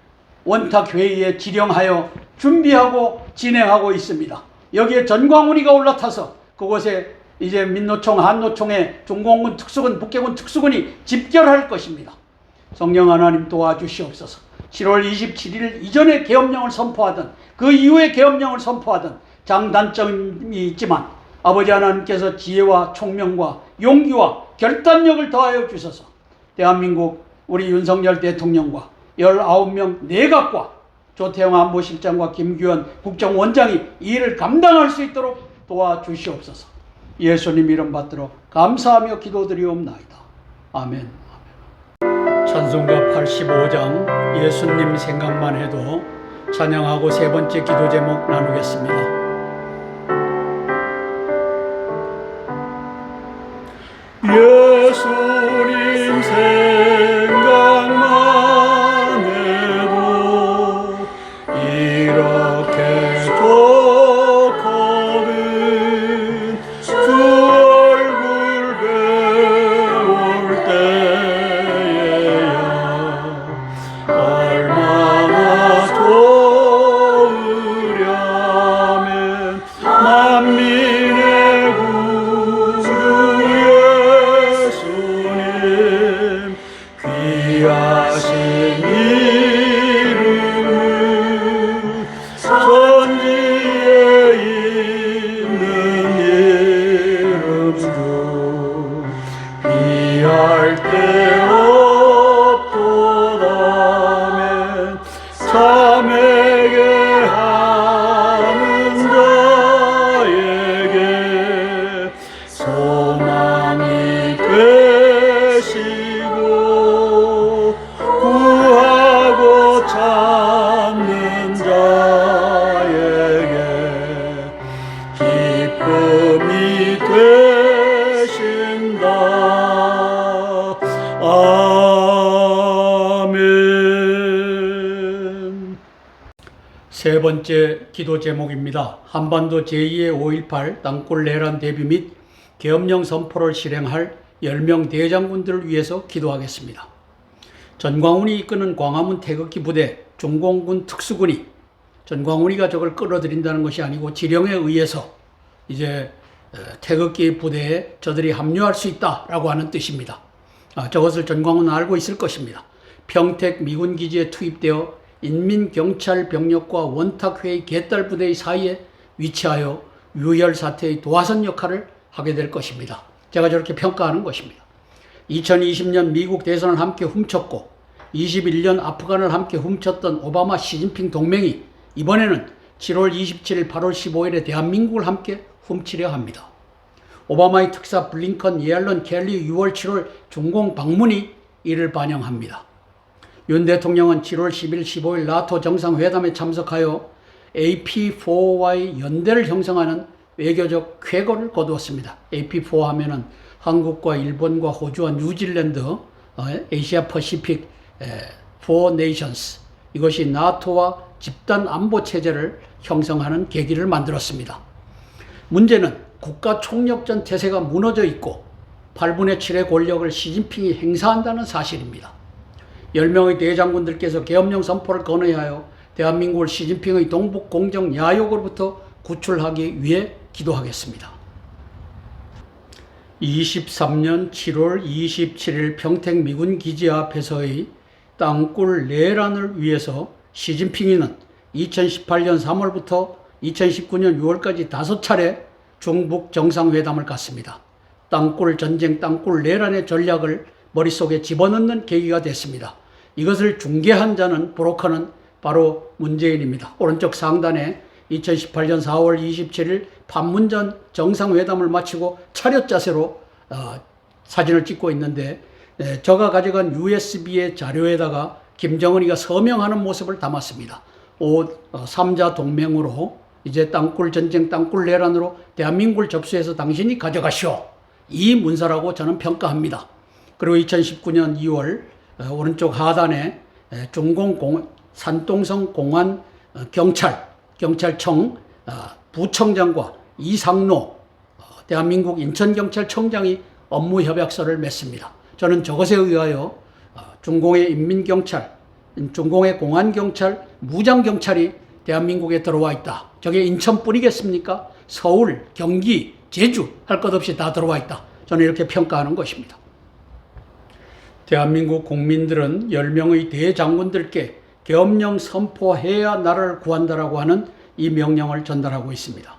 원탁회의에 지령하여 준비하고 진행하고 있습니다. 여기에 전광훈이가 올라타서 그곳에 이제 민노총, 한노총의 중공군 특수군, 북계군 특수군이 집결할 것입니다. 성령 하나님 도와주시옵소서. 7월 27일 이전에 계엄령을 선포하든 그 이후에 계엄령을 선포하든 장단점이 있지만 아버지 하나님께서 지혜와 총명과 용기와 결단력을 더하여 주셔서 대한민국 우리 윤석열 대통령과 19명 내각과 조태용 안보실장과 김규현 국정원장이 이 일을 감당할 수 있도록 도와주시옵소서. 예수님 이름 받들어 감사하며 기도드리옵나이다. 아멘. 찬송가 85장 예수님 생각만 해도 찬양하고 세 번째 기도 제목 나누겠습니다. 예수님 생각만 해도 이렇게 좋거든 주 얼굴 배울 때에야 얼마나 좋으랴면 만민의 구주 예수님 귀하신 이름은 천지에 있는 이름 중 비할 데 없도다면 참에게 하는 자에게 소망이 되시고 구하고 찾는 자에게 기쁨이 되신다. 아멘. 세 번째 기도 제목입니다. 한반도 제2의 5.18 땅굴 내란 대비 및 계엄령 선포를 실행할 10명 대장군들을 위해서 기도하겠습니다. 전광훈이 이끄는 광화문 태극기 부대 중공군 특수군이 전광훈이가 저걸 끌어들인다는 것이 아니고 지령에 의해서 이제 태극기 부대에 저들이 합류할 수 있다라고 하는 뜻입니다. 저것을 전광훈은 알고 있을 것입니다. 평택 미군기지에 투입되어 인민경찰 병력과 원탁회의 개딸 부대의 사이에 위치하여 유혈 사태의 도화선 역할을 하게 될 것입니다. 제가 저렇게 평가하는 것입니다. 2020년 미국 대선을 함께 훔쳤고 21년 아프간을 함께 훔쳤던 오바마 시진핑 동맹이 이번에는 7월 27일 8월 15일에 대한민국을 함께 훔치려 합니다. 오바마의 특사 블링컨, 예알런, 켈리 6월 7월 중공 방문이 이를 반영합니다. 윤 대통령은 7월 10일 15일 나토 정상회담에 참석하여 AP4와의 연대를 형성하는 외교적 쾌거를 거두었습니다. AP4 하면은 한국과 일본과 호주와 뉴질랜드, 아시아 퍼시픽 4 네이션스, 이것이 나토와 집단 안보 체제를 형성하는 계기를 만들었습니다. 문제는 국가 총력전 태세가 무너져 있고 8분의 7의 권력을 시진핑이 행사한다는 사실입니다. 10명의 대장군들께서 계엄령 선포를 건의하여 대한민국을 시진핑의 동북 공정 야욕으로부터 구출하기 위해 기도하겠습니다. 23년 7월 27일 평택 미군 기지 앞에서의 땅굴 내란을 위해서 시진핑이는 2018년 3월부터 2019년 6월까지 5차례 중북 정상회담을 갖습니다. 땅굴 전쟁, 땅굴 내란의 전략을 머릿속에 집어넣는 계기가 됐습니다. 이것을 중개한 자는, 브로커는 바로 문재인입니다. 오른쪽 상단에 2018년 4월 27일 판문점 정상회담을 마치고 차렷 자세로 사진을 찍고 있는데, 저가 가져간 USB의 자료에다가 김정은이가 서명하는 모습을 담았습니다. 3자 동맹으로 이제 땅굴 전쟁, 땅굴 내란으로 대한민국을 접수해서 당신이 가져가시오, 이 문서라고 저는 평가합니다. 그리고 2019년 2월 오른쪽 하단에 중공 산동성 공안 경찰청 부청장과 이상로 대한민국 인천경찰청장이 업무 협약서를 맺습니다. 저는 저것에 의하여 중공의 인민경찰, 중공의 공안경찰, 무장경찰이 대한민국에 들어와 있다. 저게 인천뿐이겠습니까? 서울, 경기, 제주 할 것 없이 다 들어와 있다. 저는 이렇게 평가하는 것입니다. 대한민국 국민들은 10명의 대장군들께 계엄령 선포해야 나라를 구한다라고 하는 이 명령을 전달하고 있습니다.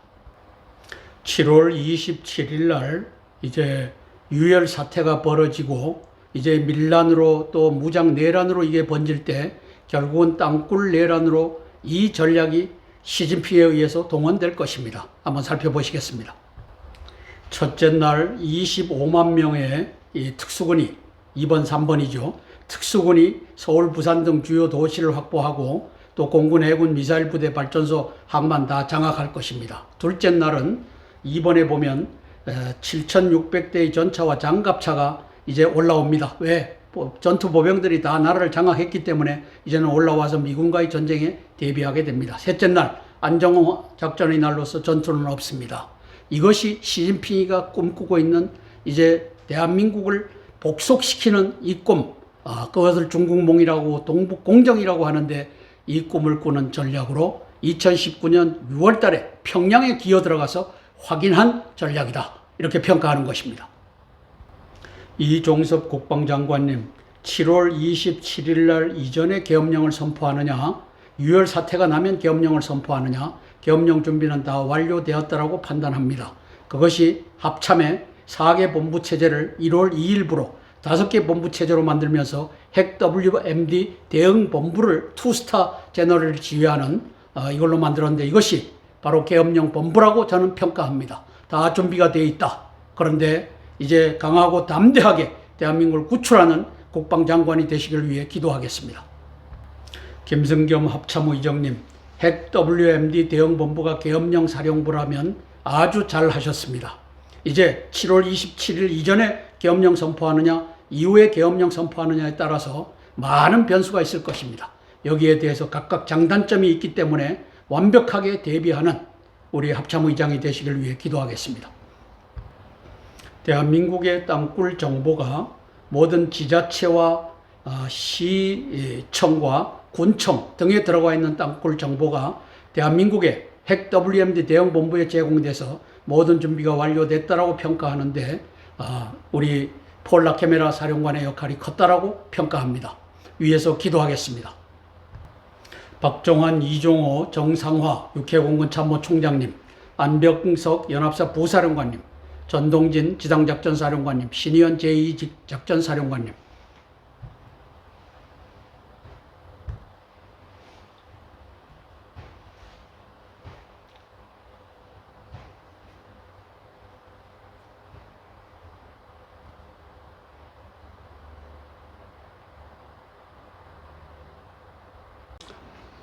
7월 27일 날 이제 유혈 사태가 벌어지고 이제 밀란으로 또 무장 내란으로 이게 번질 때 결국은 땅굴 내란으로 이 전략이 시진핑에 의해서 동원될 것입니다. 한번 살펴보시겠습니다. 첫째 날 25만 명의 이 특수군이 2번, 3번이죠. 특수군이 서울, 부산 등 주요 도시를 확보하고 또 공군, 해군, 미사일 부대, 발전소, 항만 다 장악할 것입니다. 둘째 날은 2번에 보면 7,600대의 전차와 장갑차가 이제 올라옵니다. 왜? 전투 보병들이 다 나라를 장악했기 때문에 이제는 올라와서 미군과의 전쟁에 대비하게 됩니다. 셋째 날, 안정호 작전의 날로서 전투는 없습니다. 이것이 시진핑이가 꿈꾸고 있는 이제 대한민국을 복속시키는 이 꿈, 그것을 중국몽이라고 동북공정이라고 하는데, 이 꿈을 꾸는 전략으로 2019년 6월 달에 평양에 기어 들어가서 확인한 전략이다, 이렇게 평가하는 것입니다. 이종섭 국방장관님, 7월 27일 날 이전에 계엄령을 선포하느냐, 유혈 사태가 나면 계엄령을 선포하느냐, 계엄령 준비는 다 완료되었다라고 판단합니다. 그것이 합참의 4개 본부체제를 1월 2일부로 5개 본부체제로 만들면서 핵 WMD 대응본부를 투스타 제너럴을 지휘하는 이걸로 만들었는데, 이것이 바로 계엄령 본부라고 저는 평가합니다. 다 준비가 되어 있다. 그런데 이제 강하고 담대하게 대한민국을 구출하는 국방장관이 되시길 위해 기도하겠습니다. 김승겸 합참의 의장님, 핵 WMD 대응본부가 계엄령 사령부라면 아주 잘 하셨습니다. 이제 7월 27일 이전에 계엄령 선포하느냐, 이후에 계엄령 선포하느냐에 따라서 많은 변수가 있을 것입니다. 여기에 대해서 각각 장단점이 있기 때문에 완벽하게 대비하는 우리 합참의장이 되시길 위해 기도하겠습니다. 대한민국의 땅굴 정보가 모든 지자체와 시청과 군청 등에 들어가 있는 땅굴 정보가 대한민국의 핵 WMD 대응본부에 제공돼서 모든 준비가 완료됐다라고 평가하는데, 우리 폴 라케메라 사령관의 역할이 컸다라고 평가합니다. 위에서 기도하겠습니다. 박종환, 이종호, 정상화 육해공군 참모총장님, 안병석 연합사 부사령관님, 전동진 지상작전사령관님, 신의원 제2작전사령관님,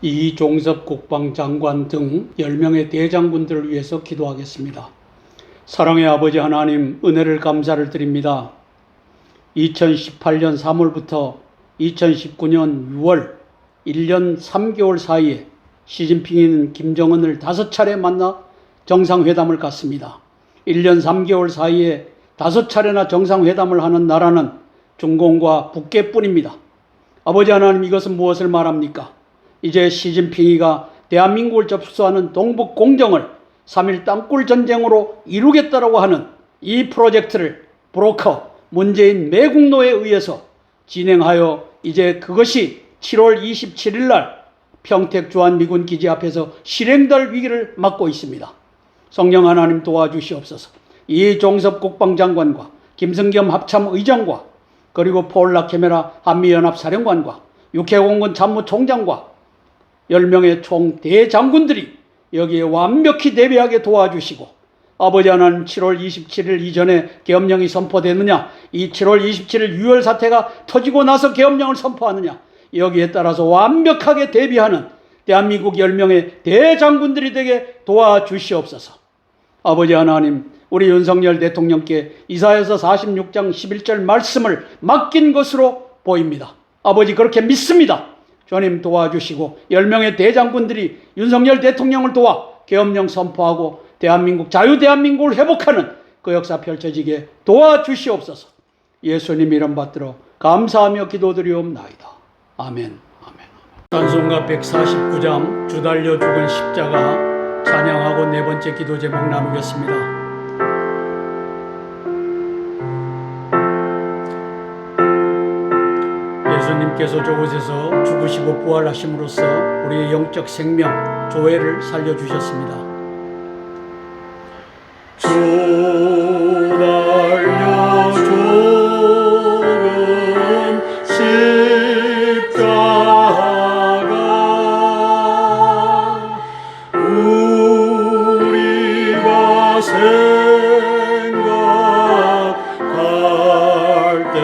이종섭 국방장관 등 10명의 대장군들을 위해서 기도하겠습니다. 사랑의 아버지 하나님, 은혜를 감사를 드립니다. 2018년 3월부터 2019년 6월 1년 3개월 사이에 시진핑은 김정은을 5차례 만나 정상회담을 갖습니다. 1년 3개월 사이에 5차례나 정상회담을 하는 나라는 중공과 북계뿐입니다. 아버지 하나님, 이것은 무엇을 말합니까? 이제 시진핑이가 대한민국을 접수하는 동북 공정을 3.1 땅굴 전쟁으로 이루겠다라고 하는 이 프로젝트를 브로커 문재인 매국노에 의해서 진행하여 이제 그것이 7월 27일 날 평택 주한미군 기지 앞에서 실행될 위기를 맞고 있습니다. 성령 하나님 도와주시옵소서. 이종섭 국방장관과 김승겸 합참의장과 그리고 폴 라케메라 한미연합사령관과 육해공군 참모총장과 10명의 총대장군들이 여기에 완벽히 대비하게 도와주시고, 아버지 하나님, 7월 27일 이전에 계엄령이 선포되느냐, 이 7월 27일 유혈 사태가 터지고 나서 계엄령을 선포하느냐, 여기에 따라서 완벽하게 대비하는 대한민국 10명의 대장군들이 되게 도와주시옵소서. 아버지 하나님, 우리 윤석열 대통령께 이사야서 46장 11절 말씀을 맡긴 것으로 보입니다. 아버지, 그렇게 믿습니다. 주님 도와주시고 10명의 대장군들이 윤석열 대통령을 도와 계엄령 선포하고 대한민국, 자유대한민국을 회복하는 그 역사 펼쳐지게 도와주시옵소서. 예수님 이름 받들어 감사하며 기도드리옵나이다. 아멘. 아멘. 찬송가 149장 주 달려 죽은 십자가 찬양하고 네 번째 기도 제목 나누겠습니다. 예수님께서 저곳에서 죽으시고 부활하심으로써 우리의 영적 생명, 조회를 살려주셨습니다. 주 달려 죽은 십자가 우리가 생각할 때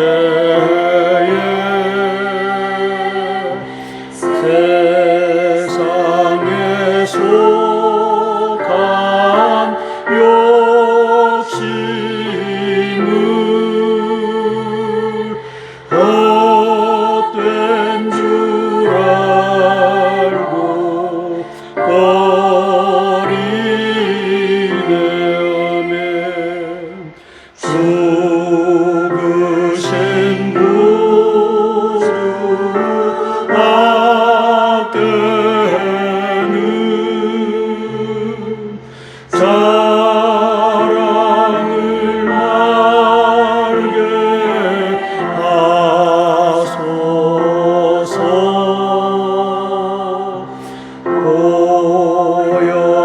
세상에 속한 욕심을 헛된 줄 알고 버리려면 죽으신 구주 사랑을 말게 하소서. 고열의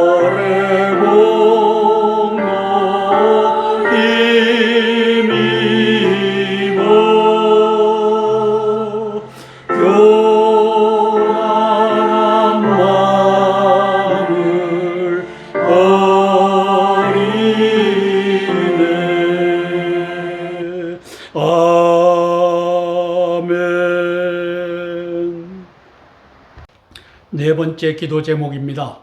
공로 힘입어 교만한 마음을 버리네. 아멘. 네 번째 기도 제목입니다.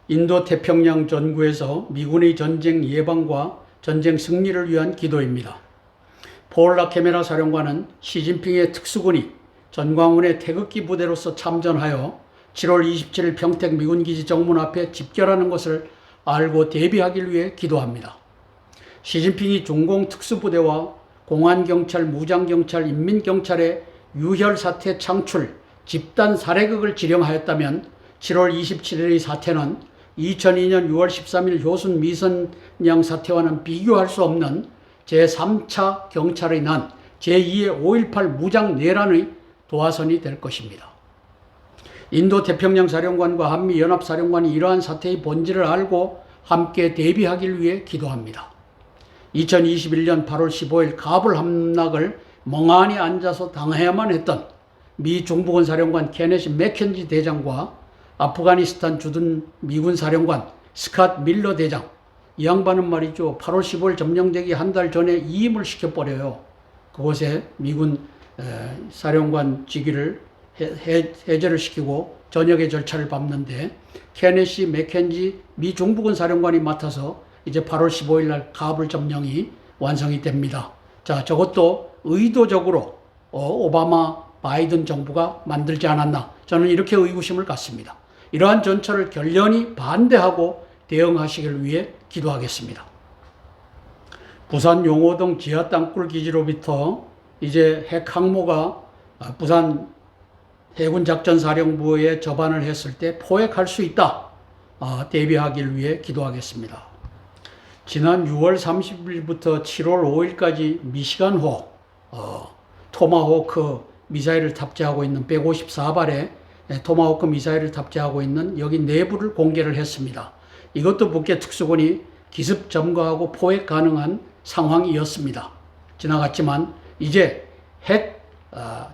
인도 태평양 전구에서 미군의 전쟁 예방과 전쟁 승리를 위한 기도입니다. 폴 라케메라 사령관은 시진핑의 특수군이 전광훈의 태극기 부대로서 참전하여 7월 27일 평택 미군기지 정문 앞에 집결하는 것을 알고 대비하기 위해 기도합니다. 시진핑이 중공 특수부대와 공안경찰, 무장경찰, 인민경찰의 유혈사태 창출, 집단 살해극을 지령하였다면 7월 27일의 사태는 2002년 6월 13일 효순 미선양 사태와는 비교할 수 없는 제3차 경찰의 난, 제2의 5.18 무장 내란의 도화선이 될 것입니다. 인도 태평양 사령관과 한미연합사령관이 이러한 사태의 본질을 알고 함께 대비하기 위해 기도합니다. 2021년 8월 15일 카불 함락을 멍하니 앉아서 당해야만 했던 미 중부군 사령관 케네시 맥켄지 대장과 아프가니스탄 주둔 미군 사령관 스캇 밀러 대장, 이 양반은 말이죠, 8월 15일 점령되기 한 달 전에 이임을 시켜버려요. 그곳에 미군 사령관 직위를 해제를 시키고 전역의 절차를 밟는데, 케네시 맥켄지 미 중부군 사령관이 맡아서 이제 8월 15일 날 카불 점령이 완성이 됩니다. 자, 저것도 의도적으로 오바마 바이든 정부가 만들지 않았나, 저는 이렇게 의구심을 갖습니다. 이러한 전철을 결연히 반대하고 대응하시길 위해 기도하겠습니다. 부산 용호동 지하 땅굴 기지로부터 이제 핵 항모가 부산 해군작전사령부에 접안을 했을 때 포획할 수 있다, 대비하길 위해 기도하겠습니다. 지난 6월 30일부터 7월 5일까지 미시간호 토마호크 미사일을 탑재하고 있는 154발의 토마호크 미사일을 탑재하고 있는 여기 내부를 공개를 했습니다. 이것도 북해 특수군이 기습 점거하고 포획 가능한 상황이었습니다. 지나갔지만 이제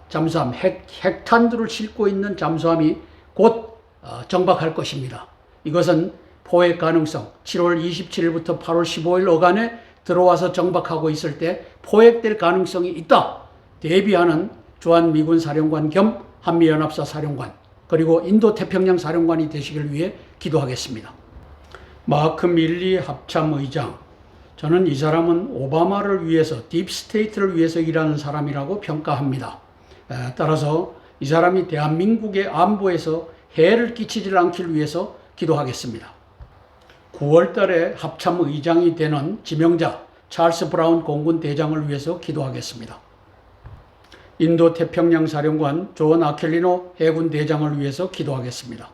잠수함, 핵탄두를 싣고 있는 잠수함이 곧 정박할 것입니다. 이것은 포획 가능성, 7월 27일부터 8월 15일 어간에 들어와서 정박하고 있을 때 포획될 가능성이 있다, 대비하는 주한미군 사령관 겸 한미연합사 사령관, 그리고 인도태평양 사령관이 되시길 위해 기도하겠습니다. 마크 밀리 합참의장, 저는 이 사람은 오바마를 위해서, 딥스테이트를 위해서 일하는 사람이라고 평가합니다. 따라서 이 사람이 대한민국의 안보에서 해를 끼치지 않기 위해서 기도하겠습니다. 9월 달에 합참의장이 되는 지명자 찰스 브라운 공군 대장을 위해서 기도하겠습니다. 인도태평양 사령관 존 아켈리노 해군 대장을 위해서 기도하겠습니다.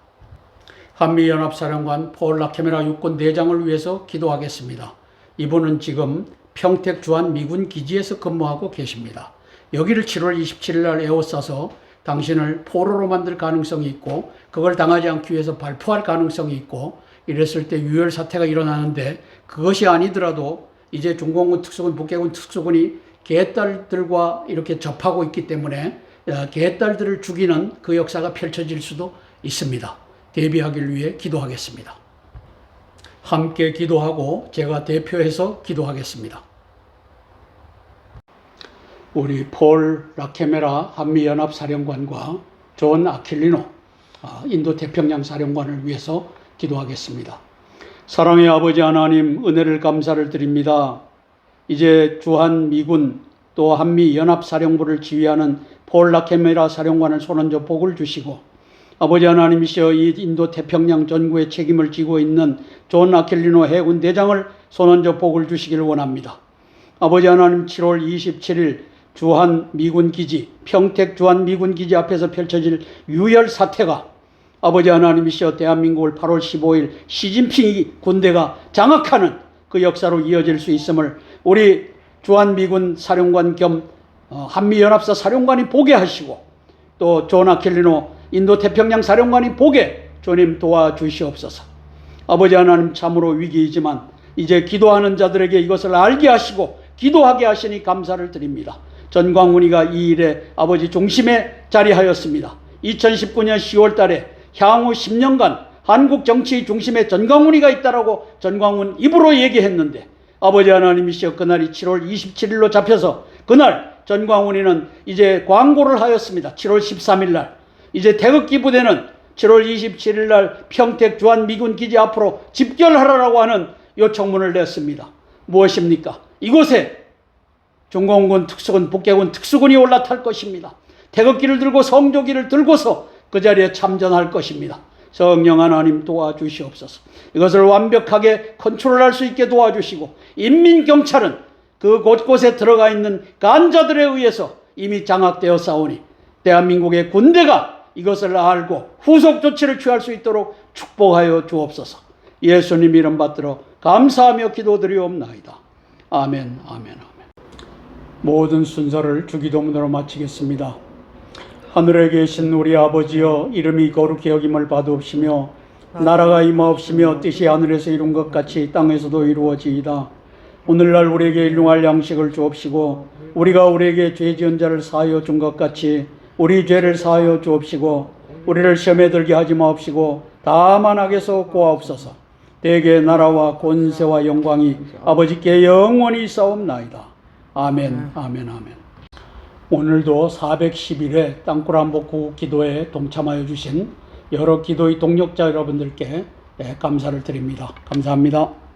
한미연합사령관 폴 라케메라 육군 대장을 위해서 기도하겠습니다. 이분은 지금 평택 주한 미군 기지에서 근무하고 계십니다. 여기를 7월 27일 날 에워싸서 당신을 포로로 만들 가능성이 있고, 그걸 당하지 않기 위해서 발포할 가능성이 있고, 이랬을 때 유혈 사태가 일어나는데, 그것이 아니더라도 이제 중공군 특수군, 북해군 특수군이 개딸들과 이렇게 접하고 있기 때문에 개딸들을 죽이는 그 역사가 펼쳐질 수도 있습니다. 대비하길 위해 기도하겠습니다. 함께 기도하고 제가 대표해서 기도하겠습니다. 우리 폴 라케메라 한미연합사령관과 존 아킬리노 인도태평양 사령관을 위해서 기도하겠습니다. 사랑의 아버지 하나님, 은혜를 감사를 드립니다. 이제 주한미군 또 한미연합사령부를 지휘하는 폴 라케메라 사령관을 손얹어 복을 주시고, 아버지 하나님이시여 이 인도태평양 전구의 책임을 지고 있는 존 아켈리노 해군 대장을 손얹어 복을 주시기를 원합니다. 아버지 하나님, 7월 27일 주한미군기지, 평택 주한미군기지 앞에서 펼쳐질 유혈 사태가 아버지 하나님이시여 대한민국을 8월 15일 시진핑 군대가 장악하는 그 역사로 이어질 수 있음을 우리 주한미군 사령관 겸 한미연합사 사령관이 보게 하시고, 또 존 아켈리노 인도태평양 사령관이 보게 주님 도와주시옵소서. 아버지 하나님, 참으로 위기이지만 이제 기도하는 자들에게 이것을 알게 하시고 기도하게 하시니 감사를 드립니다. 전광훈이가 이 일에 아버지 중심에 자리하였습니다. 2019년 10월 달에 향후 10년간 한국 정치의 중심에 전광훈이가 있다라고 전광훈 입으로 얘기했는데, 아버지 하나님이시여 그날이 7월 27일로 잡혀서 그날 전광훈이는 이제 광고를 하였습니다. 7월 13일 날 이제 태극기 부대는 7월 27일 날 평택 주한미군기지 앞으로 집결하라고 하는 요청문을 냈습니다. 무엇입니까? 이곳에 중공군 특수군, 북해군 특수군이 올라탈 것입니다. 태극기를 들고 성조기를 들고서 그 자리에 참전할 것입니다. 성령 하나님 도와주시옵소서. 이것을 완벽하게 컨트롤할 수 있게 도와주시고, 인민경찰은 그 곳곳에 들어가 있는 간자들에 의해서 이미 장악되어 싸우니 대한민국의 군대가 이것을 알고 후속 조치를 취할 수 있도록 축복하여 주옵소서. 예수님 이름 받들어 감사하며 기도드리옵나이다. 아멘, 아멘, 아멘. 모든 순서를 주기도문으로 마치겠습니다. 하늘에 계신 우리 아버지여, 이름이 거룩히 여김을 받으옵시며 나라가 임하옵시며 뜻이 하늘에서 이룬 것 같이 땅에서도 이루어지이다. 오늘날 우리에게 일용할 양식을 주옵시고 우리가 우리에게 죄 지은 자를 사하여 준 것 같이 우리 죄를 사하여 주옵시고 우리를 시험에 들게 하지 마옵시고 다만 악에서 구하옵소서. 대개 나라와 권세와 영광이 아버지께 영원히 싸움나이다. 아멘, 아멘, 아멘. 오늘도 410일의 땅굴한복구 기도에 동참하여 주신 여러 기도의 동력자 여러분들께 감사를 드립니다. 감사합니다.